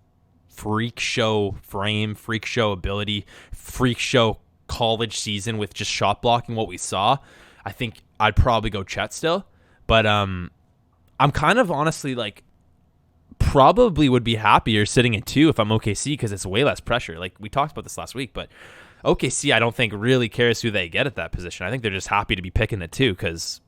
freak show frame, freak show ability, freak show college season with just shot blocking, what we saw, I think I'd probably go Chet still. But I'm kind of honestly like probably would be happier sitting at 2 if I'm OKC because it's way less pressure. Like we talked about this last week, but OKC I don't think really cares who they get at that position. I think they're just happy to be picking at 2 because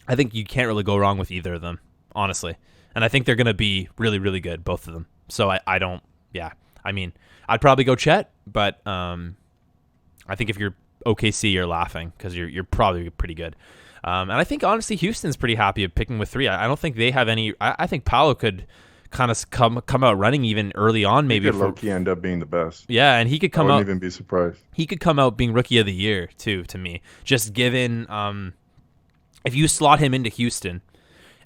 I think you can't really go wrong with either of them, honestly. And I think they're going to be really, really good, both of them. So I don't, yeah. I mean, I'd probably go Chet, but I think if you're OKC, you're laughing because you're probably pretty good. And I think, honestly, Houston's pretty happy of picking with 3. I don't think they have any. I think Paolo could kind of come out running even early on, maybe. He could low-key end up being the best. Yeah, and he could come out. I wouldn't even be surprised. He could come out being Rookie of the Year, too, to me. Just given if you slot him into Houston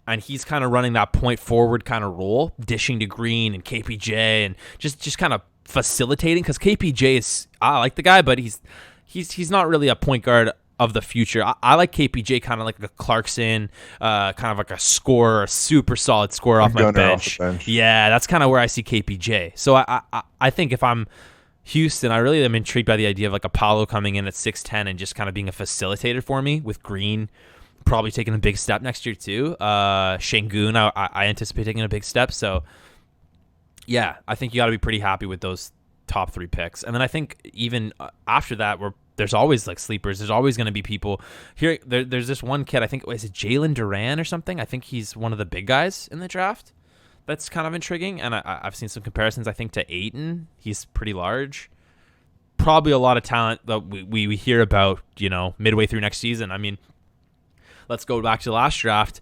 and he's kind of running that point forward kind of role, dishing to Green and KPJ and just kind of facilitating, because KPJ is, I like the guy, but he's not really a point guard of the future. I like KPJ kind of like a Clarkson, kind of like a scorer, a super solid scorer off my bench. Yeah, that's kind of where I see KPJ. So I think if I'm Houston, I really am intrigued by the idea of like a Paolo coming in at 6'10" and just kind of being a facilitator for me, with Green probably taking a big step next year too. Şengün, I anticipate taking a big step. So yeah, I think you got to be pretty happy with those top 3 picks. And then I think even after that, there's always like sleepers. There's always going to be people here. There's this one kid, I think, is it Jalen Duran or something? I think he's one of the big guys in the draft. That's kind of intriguing. And I've seen some comparisons, I think, to Ayton. He's pretty large. Probably a lot of talent that we hear about, midway through next season. I mean, let's go back to the last draft.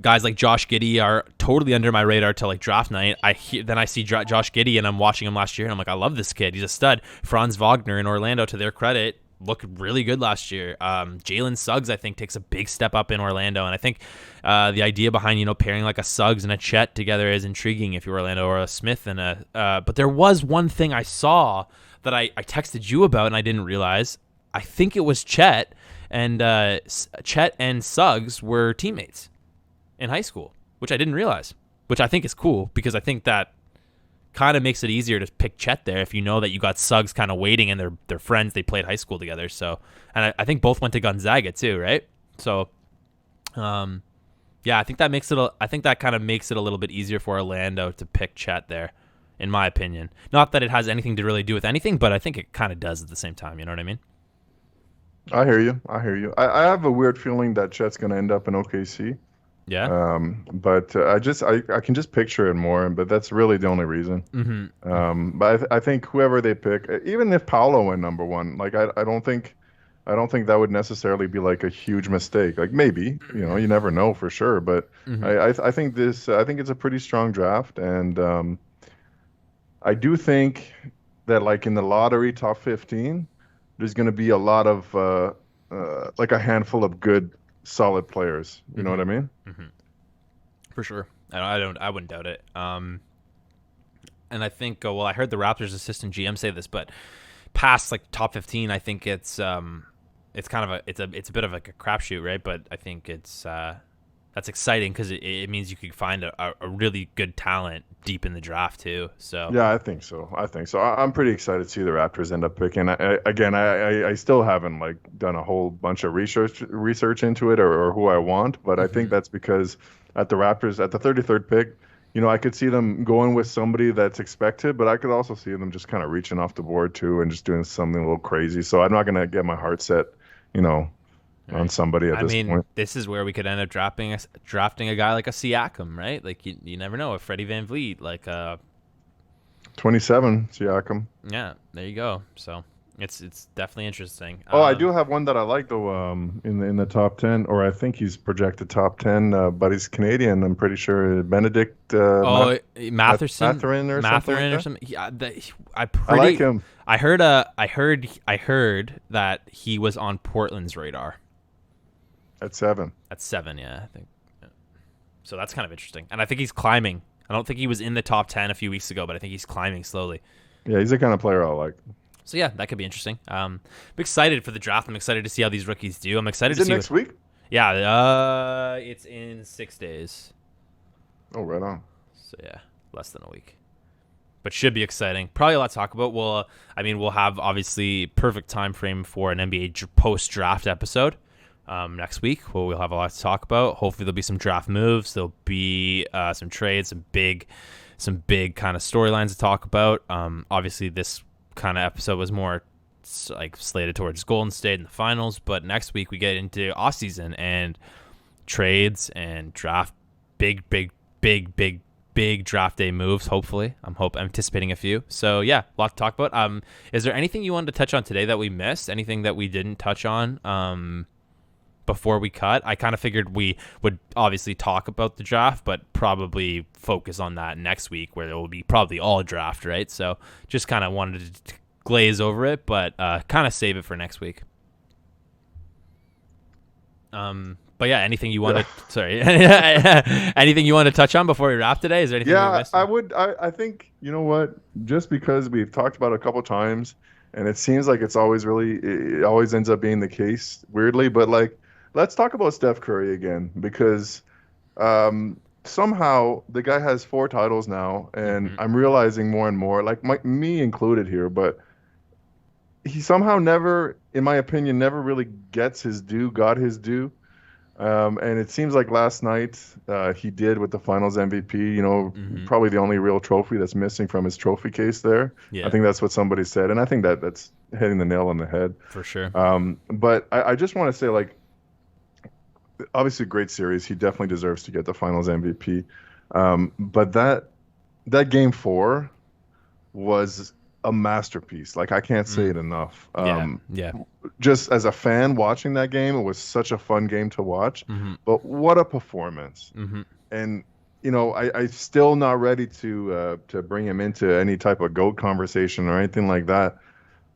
Guys like Josh Giddey are totally under my radar till like draft night. Then I see Josh Giddey and I'm watching him last year and I'm like, I love this kid. He's a stud. Franz Wagner in Orlando, to their credit, looked really good last year. Jalen Suggs, I think, takes a big step up in Orlando, and I think the idea behind pairing like a Suggs and a Chet together is intriguing if you're Orlando, or a Smith and a. But there was one thing I saw that I texted you about and I didn't realize. I think it was Chet and Suggs were teammates in high school, which I didn't realize, which I think is cool, because I think that kind of makes it easier to pick Chet there if you know that you got Suggs kind of waiting and they're friends. They played high school together. So, and I think both went to Gonzaga too, right? So, yeah, I think that kind of makes it a little bit easier for Orlando to pick Chet there, in my opinion. Not that it has anything to really do with anything, but I think it kind of does at the same time. You know what I mean? I hear you. I have a weird feeling that Chet's going to end up in OKC. Yeah. But I can just picture it more, but that's really the only reason. Mm-hmm. But I think whoever they pick, even if Paolo went number 1, like I don't think that would necessarily be like a huge mistake. Like maybe, you never know for sure. But Mm-hmm. I think it's a pretty strong draft, and I do think that like in the lottery top 15, there's going to be a lot of like a handful of good, solid players. You know what I mean? Mm-hmm. For sure. I wouldn't doubt it. And I think, I heard the Raptors assistant GM say this, but past like top 15, I think it's kind of it's a bit of like a crapshoot, right? But I think that's exciting because it means you could find a really good talent deep in the draft too. So yeah, I think so. I'm pretty excited to see the Raptors end up picking. I still haven't like done a whole bunch of research into it or who I want, but I think that's because at the Raptors at the 33rd pick, I could see them going with somebody that's expected, but I could also see them just kind of reaching off the board too and just doing something a little crazy. So I'm not gonna get my heart set, on somebody at this point. This is where we could end up drafting a guy like a Siakam, right? Like you never know, a Freddie VanVleet, like 27 Siakam. Yeah, there you go. So It's definitely interesting. Oh, I do have one that I like though. In the top 10, or I think he's projected top 10. But he's Canadian. I'm pretty sure Benedict Matherson, Mathurin or something like Mathurin or that. something. I like him I heard that he was on Portland's radar at 7. at 7. Yeah, I think. Yeah. So that's kind of interesting, and I think he's climbing. I don't think he was in the top 10 a few weeks ago, but I think he's climbing slowly. Yeah, he's the kind of player I like. So yeah, that could be interesting. I'm excited for the draft. I'm excited to see how these rookies do. I'm excited Is to it see next week? Yeah, it's in 6 days. Oh, right on. So yeah, less than a week. But should be exciting. Probably a lot to talk about. We'll have obviously perfect time frame for an NBA post draft episode next week. We'll have a lot to talk about. Hopefully there'll be some draft moves. There'll be some trades, some big kind of storylines to talk about. Obviously this kind of episode was more like slated towards Golden State in the finals, but next week we get into off season and trades and draft, big draft day moves. Hopefully, I'm anticipating a few. So yeah, a lot to talk about. Is there anything you wanted to touch on today that we missed? Anything that we didn't touch on before we cut? I kind of figured we would obviously talk about the draft, but probably focus on that next week, where it will be probably all draft, right? So just kind of wanted to glaze over it, but kind of save it for next week. But yeah, anything you want to sorry, anything you want to touch on before we wrap today? Is there anything? Yeah, I would. I think, you know what? Just because we've talked about it a couple times, and it seems like it always ends up being the case, weirdly. But like, let's talk about Steph Curry again, because somehow the guy has 4 titles now, and I'm realizing more and more, like me included here, but he somehow never, in my opinion, never really got his due. And it seems like last night he did with the Finals MVP. You know, probably the only real trophy that's missing from his trophy case there. Yeah. I think that's what somebody said, and I think that's hitting the nail on the head. For sure. But I just want to say, like, obviously a great series. He definitely deserves to get the Finals MVP. But that game 4 was a masterpiece. Like, I can't say it enough. Yeah. Just as a fan watching that game, it was such a fun game to watch. But what a performance! And you know, I'm still not ready to bring him into any type of GOAT conversation or anything like that.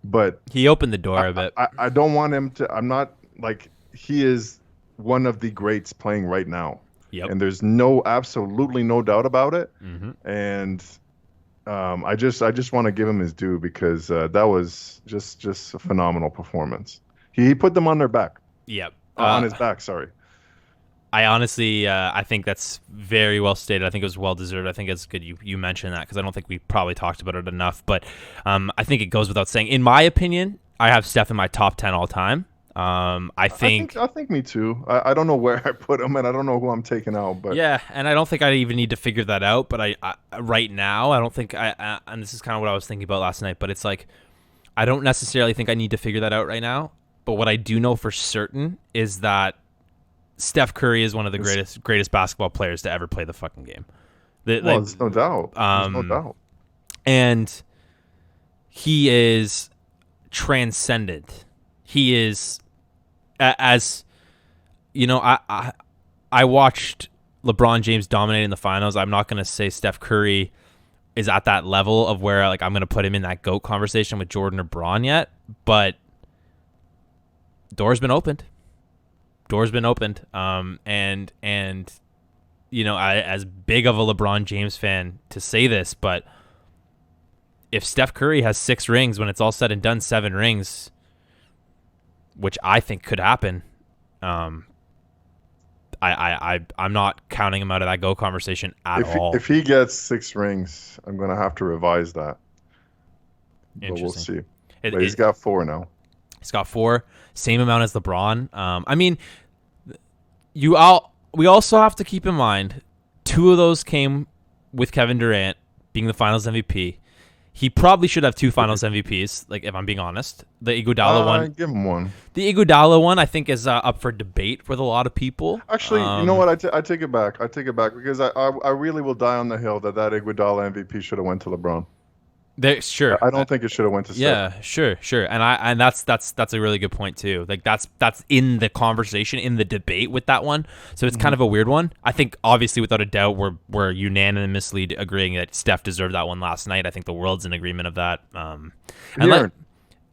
But he opened the door a bit. I don't want him to. I'm not like, he is one of the greats playing right now. Yep. And there's absolutely no doubt about it. And I just want to give him his due, because that was just a phenomenal performance. He put them on their back. Yep. On his back, sorry. I honestly, I think that's very well stated. I think it was well deserved. I think it's good you mentioned that, because I don't think we probably talked about it enough. But I think it goes without saying. In my opinion, I have Steph in my top 10 all time. I think me too. I don't know where I put him, and I don't know who I'm taking out. But yeah, and I don't think I even need to figure that out. But I right now, I don't think and this is kind of what I was thinking about last night. But it's like, I don't necessarily think I need to figure that out right now. But what I do know for certain is that Steph Curry is one of the greatest basketball players to ever play the fucking game. There's no doubt. There's no doubt. And he is transcendent. He is, as you know, I watched LeBron James dominate in the finals. I'm not going to say Steph Curry is at that level of where, like, I'm going to put him in that GOAT conversation with Jordan or Bron yet, but door's been opened. And you know, as big of a LeBron James fan to say this, but if Steph Curry has 6 rings when it's all said and done, 7 rings, which I think could happen, I'm not counting him out of that GOAT conversation at all. If he gets 6 rings, I'm going to have to revise that. But we'll see. But he's got 4 now. He's got 4, same amount as LeBron. I mean, we also have to keep in mind 2 of those came with Kevin Durant being the Finals MVP. He probably should have 2 Finals MVPs, like, if I'm being honest. The Iguodala one. Give him one. The Iguodala one, I think, is up for debate with a lot of people. Actually, you know what? I take it back. I take it back, because I really will die on the hill that Iguodala MVP should have went to LeBron. Sure. I don't think it should have went to Steph. Yeah, sure. And that's a really good point too. Like that's in the conversation, in the debate with that one. So it's kind of a weird one. I think obviously without a doubt we're unanimously agreeing that Steph deserved that one last night. I think the world's in agreement of that.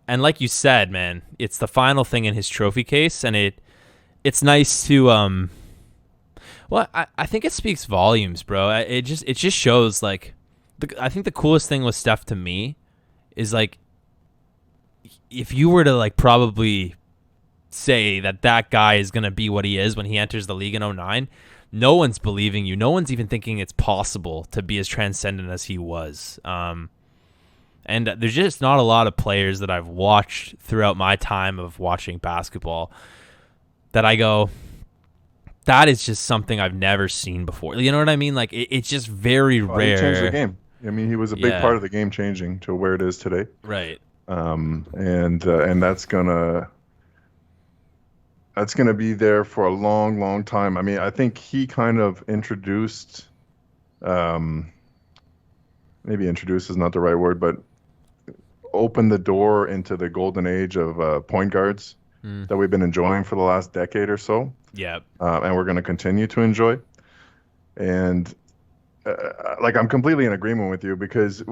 And like you said, man, it's the final thing in his trophy case, and it's nice to well, I think it speaks volumes, bro. It just shows like I think the coolest thing with Steph to me is like if you were to like probably say that guy is going to be what he is when he enters the league in 09, no one's believing you. No one's even thinking it's possible to be as transcendent as he was. And there's just not a lot of players that I've watched throughout my time of watching basketball that I go, that is just something I've never seen before. You know what I mean? Like it's just very rare. He changed the game. I mean, he was a big part of the game changing to where it is today. Right. And that's gonna be there for a long, long time. I mean, I think he kind of introduced, maybe introduce is not the right word, but opened the door into the golden age of point guards that we've been enjoying for the last decade or so. Yeah. And we're going to continue to enjoy. And like I'm completely in agreement with you because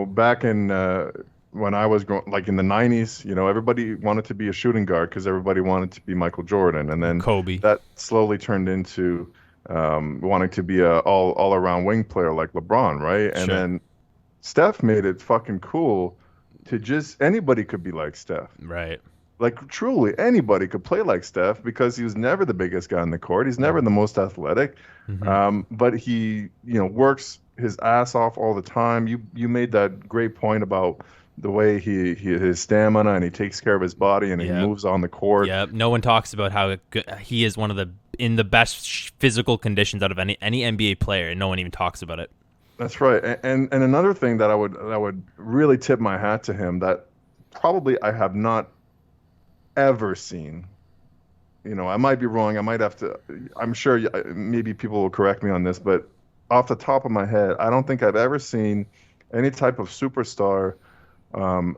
back in when I was growing, like in the 90s, everybody wanted to be a shooting guard because everybody wanted to be Michael Jordan, and then Kobe. That slowly turned into wanting to be a all around wing player like LeBron, right? And then Steph made it fucking cool to just anybody could be like Steph, right? Like truly anybody could play like Steph because he was never the biggest guy on the court. He's never the most athletic, but he works his ass off all the time. You made that great point about the way he his stamina and he takes care of his body and he moves on the court. Yeah, no one talks about how good, he is one of in the best physical conditions out of any NBA player, and no one even talks about it. That's right. And another thing that I would really tip my hat to him that probably I have not ever seen. I might be wrong. I might have to. I'm sure maybe people will correct me on this, but off the top of my head, I don't think I've ever seen any type of superstar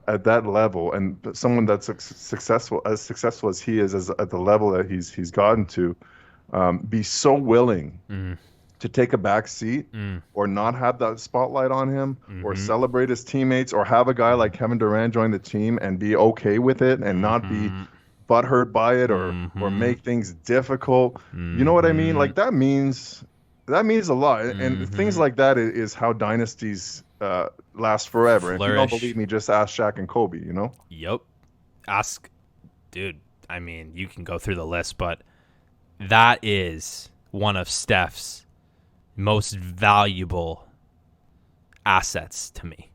at that level, and someone that's successful as he is, at the level that he's gotten to, be so willing to take a back seat or not have that spotlight on him or celebrate his teammates or have a guy like Kevin Durant join the team and be okay with it and not be butthurt by it or make things difficult. You know what I mean? Like that means a lot. And things like that is how dynasties last forever. Flourish. If you don't believe me, just ask Shaq and Kobe, Yep. Ask, dude, I mean, you can go through the list, but that is one of Steph's most valuable assets to me.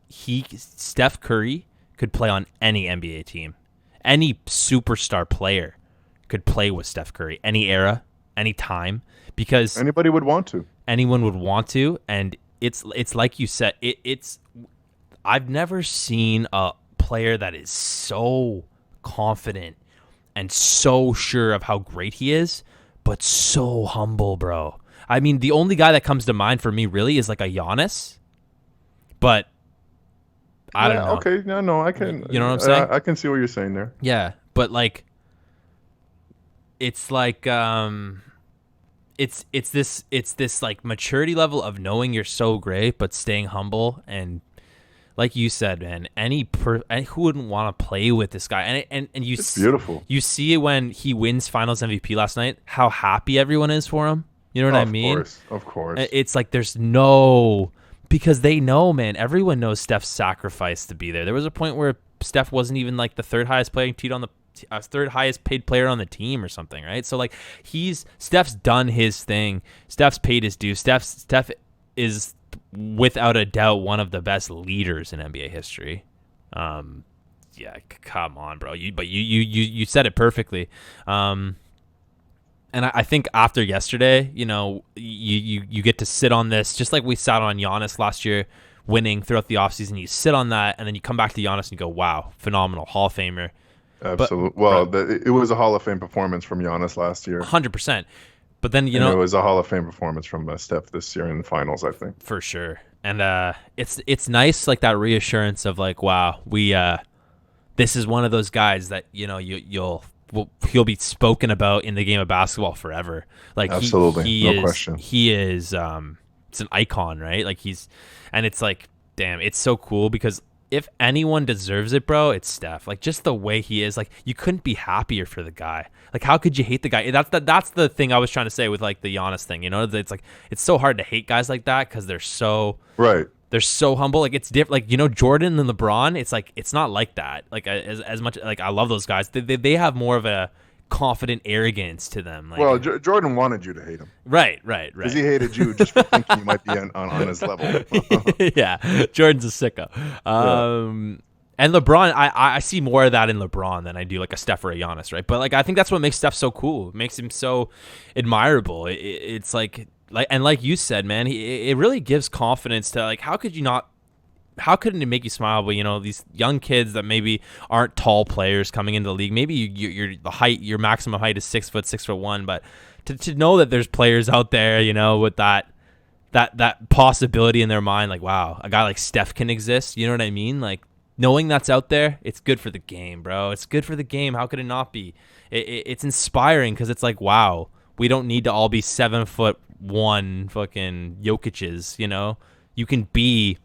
Steph Curry could play on any NBA team. Any superstar player could play with Steph Curry, any era, any time, because anybody would want to. Anyone would want to, and it's like you said, I've never seen a player that is so confident and so sure of how great he is, but so humble, bro. I mean, the only guy that comes to mind for me really is like a Giannis, but I don't know. Okay, no, I can. You know what I'm saying? I can see what you're saying there. Yeah, but like, it's like it's this like maturity level of knowing you're so great but staying humble, and like you said, man, who wouldn't want to play with this guy? And it's beautiful. You see it when he wins Finals MVP last night, how happy everyone is for him. You know what I mean? Of course. It's like because they know, man, everyone knows Steph's sacrifice to be there. There was a point where Steph wasn't even like the third highest paid player on the team or something, right? So like Steph's done his thing. Steph's paid his due. Steph is without a doubt one of the best leaders in NBA history. Yeah, come on, bro. You said it perfectly. And I think after yesterday, you get to sit on this, just like we sat on Giannis last year, winning throughout the offseason. You sit on that, and then you come back to Giannis and you go, wow, phenomenal, Hall of Famer. Absolutely. It was a Hall of Fame performance from Giannis last year. 100%. But then, it was a Hall of Fame performance from Steph this year in the finals, I think. For sure. And it's nice, like that reassurance of like, wow, we this is one of those guys that he'll be spoken about in the game of basketball forever. Like Absolutely, he no is question. he is it's an icon, right? Like and it's like, damn, it's so cool because if anyone deserves it, bro, it's Steph. Like just the way he is, like you couldn't be happier for the guy. Like how could you hate the guy? That's the thing I was trying to say with like the Giannis thing. It's like it's so hard to hate guys like that because they're so Right. they're so humble. Like it's different. Like Jordan and LeBron. It's like it's not like that. Like as much like I love those guys. They have more of a confident arrogance to them. Like, Well, Jordan wanted you to hate him. Right. Because he hated you just for thinking you might be on his level. Yeah, Jordan's a sicko. And LeBron, I see more of that in LeBron than I do like a Steph or a Giannis, right? But like I think that's what makes Steph so cool. It makes him so admirable. It's like and like you said, man, it really gives confidence to like how couldn't it make you smile? But these young kids that maybe aren't tall players coming into the league, maybe your maximum height is 6 foot, 6'1", but to know that there's players out there, with that possibility in their mind, like wow, a guy like Steph can exist. You know what I mean? Like knowing that's out there, it's good for the game, bro. It's good for the game. How could it not be? It's inspiring because it's like wow, we don't need to all be 7'1" fucking Jokic's. You can be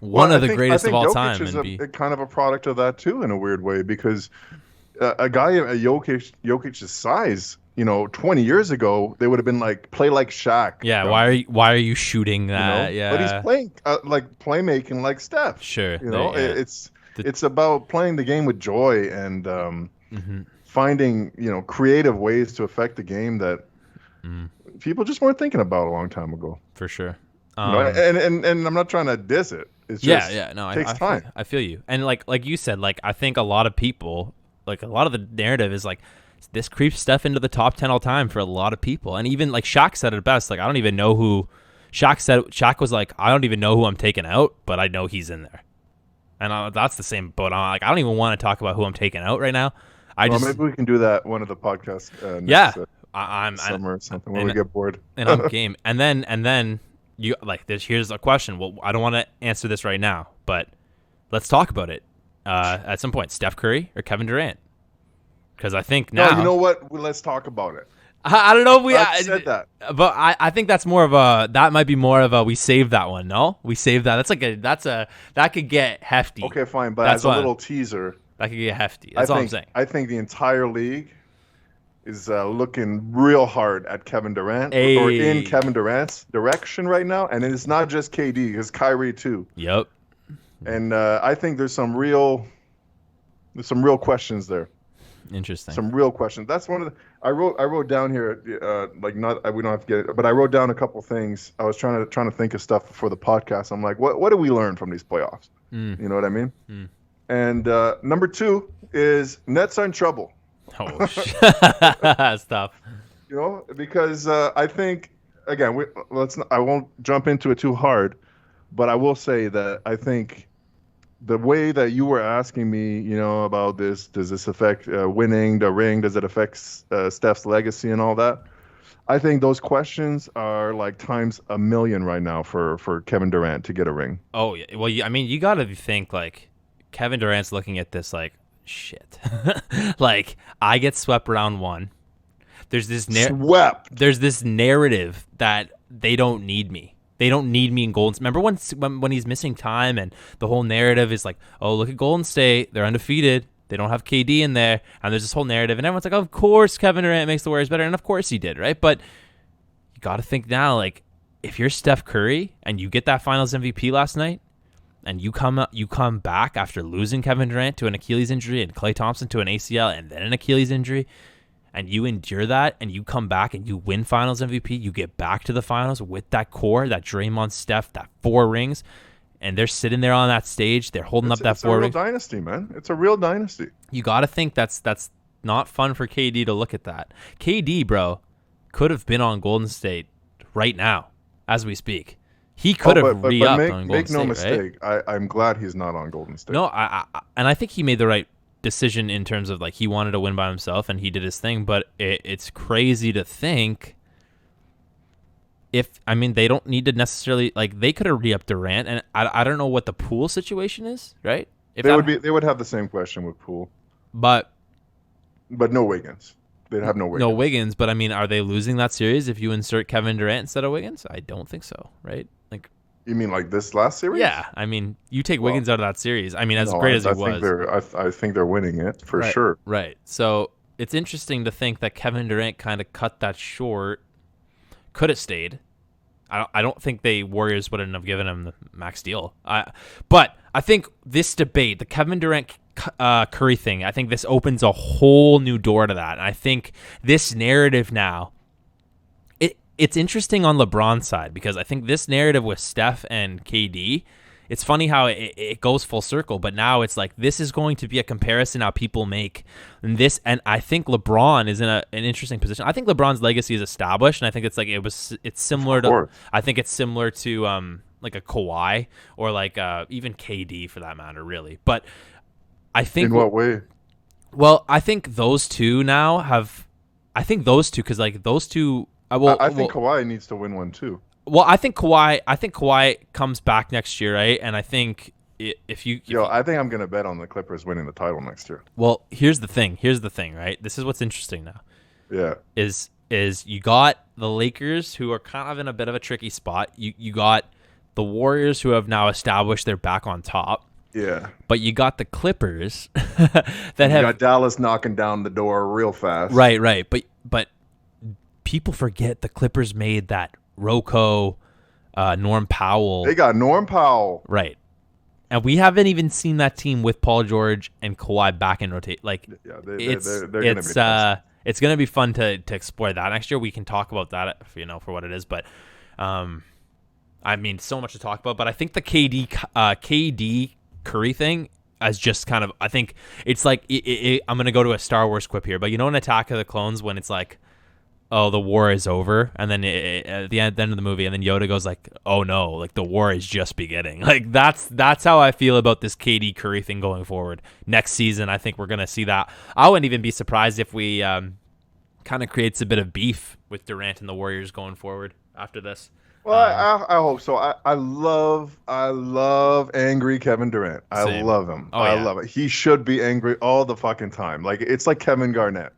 one of the greatest of all time. Jokic is a kind of a product of that too, in a weird way, because a guy at Jokic's size, 20 years ago, they would have been like, play like Shaq. Yeah, bro. Why are you shooting that? Yeah, but he's playing like playmaking like Steph. Sure, it's about playing the game with joy and finding creative ways to affect the game that people just weren't thinking about a long time ago. For sure. And I'm not trying to diss it. It's just no, it takes time. I feel you. And like you said, like I think a lot of people, like a lot of the narrative is like this creeps Steph into the top 10 all time for a lot of people. And even like Shaq said it best. Like I don't even know who Shaq was like, I don't even know who I'm taking out, but I know he's in there. And that's the same boat. I'm like, I don't even want to talk about who I'm taking out right now. Maybe we can do that one of the podcasts. I'm summer or something when we get bored. And I'm game. And then you like this. Here's a question. Well, I don't want to answer this right now, but let's talk about it at some point. Steph Curry or Kevin Durant? Because I think now. No, you know what? Let's talk about it. I don't know if we said that, but I think that's more of a. That might be more of a. We saved that one. No, we saved that. That could get hefty. Okay, fine. But as a little teaser, that could get hefty. That's all I'm saying. I think the entire league is looking real hard at Kevin Durant or in Kevin Durant's direction right now, and it's not just KD, it's Kyrie too. Yep. And I think there's some real questions there. Interesting. Some real questions. That's one of the I wrote down here we don't have to get it, but I wrote down a couple things. I was trying to think of stuff for the podcast. I'm like, what do we learn from these playoffs? You know what I mean? And number 2 is Nets are in trouble. Oh, that's tough. Because I think again, I won't jump into it too hard, but I will say that I think the way that you were asking me, about this, does this affect winning the ring? Does it affect Steph's legacy and all that? I think those questions are like times a million right now for Kevin Durant to get a ring. Oh, yeah. Well, I mean, you got to think like Kevin Durant's looking at this like, shit. Like I get swept round 1. There's this There's this narrative that they don't need me. They don't need me in Golden State. Remember when he's missing time and the whole narrative is like, oh, look at Golden State. They're undefeated. They don't have KD in there. And there's this whole narrative. And everyone's like, of course Kevin Durant makes the Warriors better. And of course he did, right? But you got to think now, like, if you're Steph Curry and you get that Finals MVP last night and you come back after losing Kevin Durant to an Achilles injury and Klay Thompson to an ACL and then an Achilles injury, and you endure that, and you come back and you win Finals MVP, you get back to the Finals with that core, that Draymond, Steph, that 4 rings, and they're sitting there on that stage, they're holding up that 4 rings. It's a real dynasty, man. It's a real dynasty. You got to think that's not fun for KD to look at that. KD, bro, could have been on Golden State right now as we speak. He could have re-upped on Golden State, make no mistake, right? I'm glad he's not on Golden State. No, and I think he made the right decision in terms of like he wanted to win by himself and he did his thing, but it's crazy to think they don't need to necessarily like they could have re-upped Durant, and I don't know what the Poole situation is, right? If They would have the same question with Poole, but no Wiggins. They'd have no Wiggins. No Wiggins, but I mean, are they losing that series if you insert Kevin Durant instead of Wiggins? I don't think so, right? Like, you mean like this last series? yeah, I mean, you take Wiggins out of that series. I mean, as great as he was, I think they're winning it for right, sure. Right. So it's interesting to think that Kevin Durant kind of cut that short. Could have stayed. I don't think the Warriors wouldn't have given him the max deal. But I think this debate, the Kevin Durant Curry thing, I think this opens a whole new door to that. And I think this narrative now, it's interesting on LeBron's side because I think this narrative with Steph and KD, it's funny how it goes full circle, but now it's like this is going to be a comparison how people make this, and I think LeBron is in an interesting position. I think LeBron's legacy is established, and I think it's similar to I think it's similar to like a Kawhi or like even KD for that matter, really. But I think in what way? Well, I think those two now have. I think those two because like those two. I think Kawhi needs to win one too. Well, I think Kawhi comes back next year, right? And I think I think I'm gonna bet on the Clippers winning the title next year. Well, here's the thing, right? This is what's interesting now. Yeah. Is you got the Lakers who are kind of in a bit of a tricky spot. You got the Warriors who have now established they're back on top. Yeah. But you got the Clippers got Dallas knocking down the door real fast. Right. But people forget the Clippers made that Rocco, Norm Powell. They got Norm Powell. Right. And we haven't even seen that team with Paul George and Kawhi back in rotate. Like, yeah, it's going to be fun to explore that next year. We can talk about that, for what it is. But, I mean, so much to talk about. But I think the KD Curry thing as just kind of, I think it's like, I'm going to go to a Star Wars quip here. But in Attack of the Clones when it's like, oh, the war is over, and then at the end of the movie, and then Yoda goes like, oh no, like the war is just beginning. Like that's how I feel about this KD Curry thing going forward. Next season, I think we're gonna see that. I wouldn't even be surprised if we kind of creates a bit of beef with Durant and the Warriors going forward after this. Well, I hope so. I love angry Kevin Durant. I love him. I love it. He should be angry all the fucking time. Like it's like Kevin Garnett.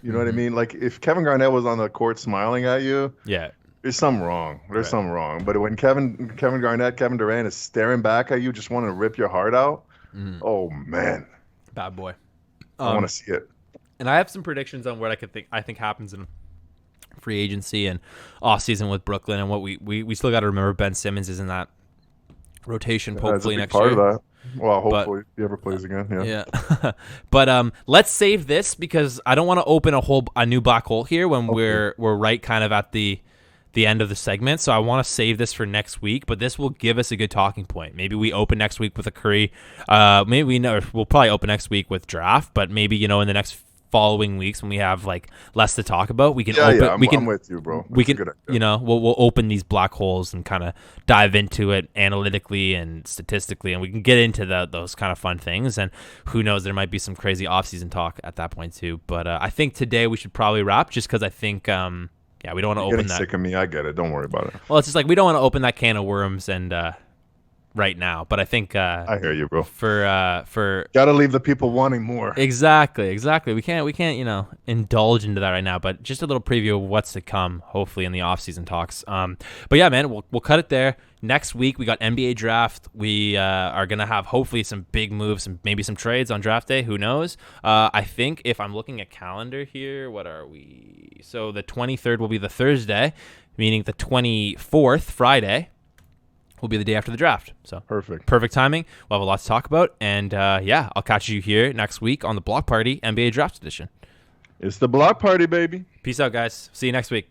You know what I mean? Like if Kevin Garnett was on the court smiling at you, there's something wrong. Something wrong. But when Kevin Durant is staring back at you, just wanting to rip your heart out, oh man, bad boy. I want to see it. And I have some predictions on what I think happens in free agency and off season with Brooklyn, and what we still got to remember. Ben Simmons is in that rotation hopefully next year. Part of that. Well, hopefully he ever plays again. Yeah. But let's save this because I don't want to open a new black hole here when we're right kind of at the end of the segment. So I want to save this for next week. But this will give us a good talking point. Maybe we open next week with a Curry. We'll probably open next week with draft. But maybe in the next following weeks when we have like less to talk about, we can I'm with you, bro. We can we'll open these black holes and kind of dive into it analytically and statistically, and we can get into those kind of fun things. And who knows, there might be some crazy offseason talk at that point too. But I think today we should probably wrap just because I think we don't want to open that. Sick of me, I get it. Don't worry about it. Well, it's just like we don't want to open that can of worms and right now, but I think I hear you, bro. For gotta leave the people wanting more. Exactly. We can't indulge into that right now. But just a little preview of what's to come, hopefully in the off-season talks. But yeah, man, we'll cut it there. Next week we got NBA draft. We are gonna have hopefully some big moves, and maybe some trades on draft day. Who knows? I think if I'm looking at calendar here, what are we? So the 23rd will be the Thursday, meaning the 24th Friday will be the day after the draft. So perfect timing. We'll have a lot to talk about. And I'll catch you here next week on the Block Party NBA Draft Edition. It's the Block Party, baby. Peace out, guys. See you next week.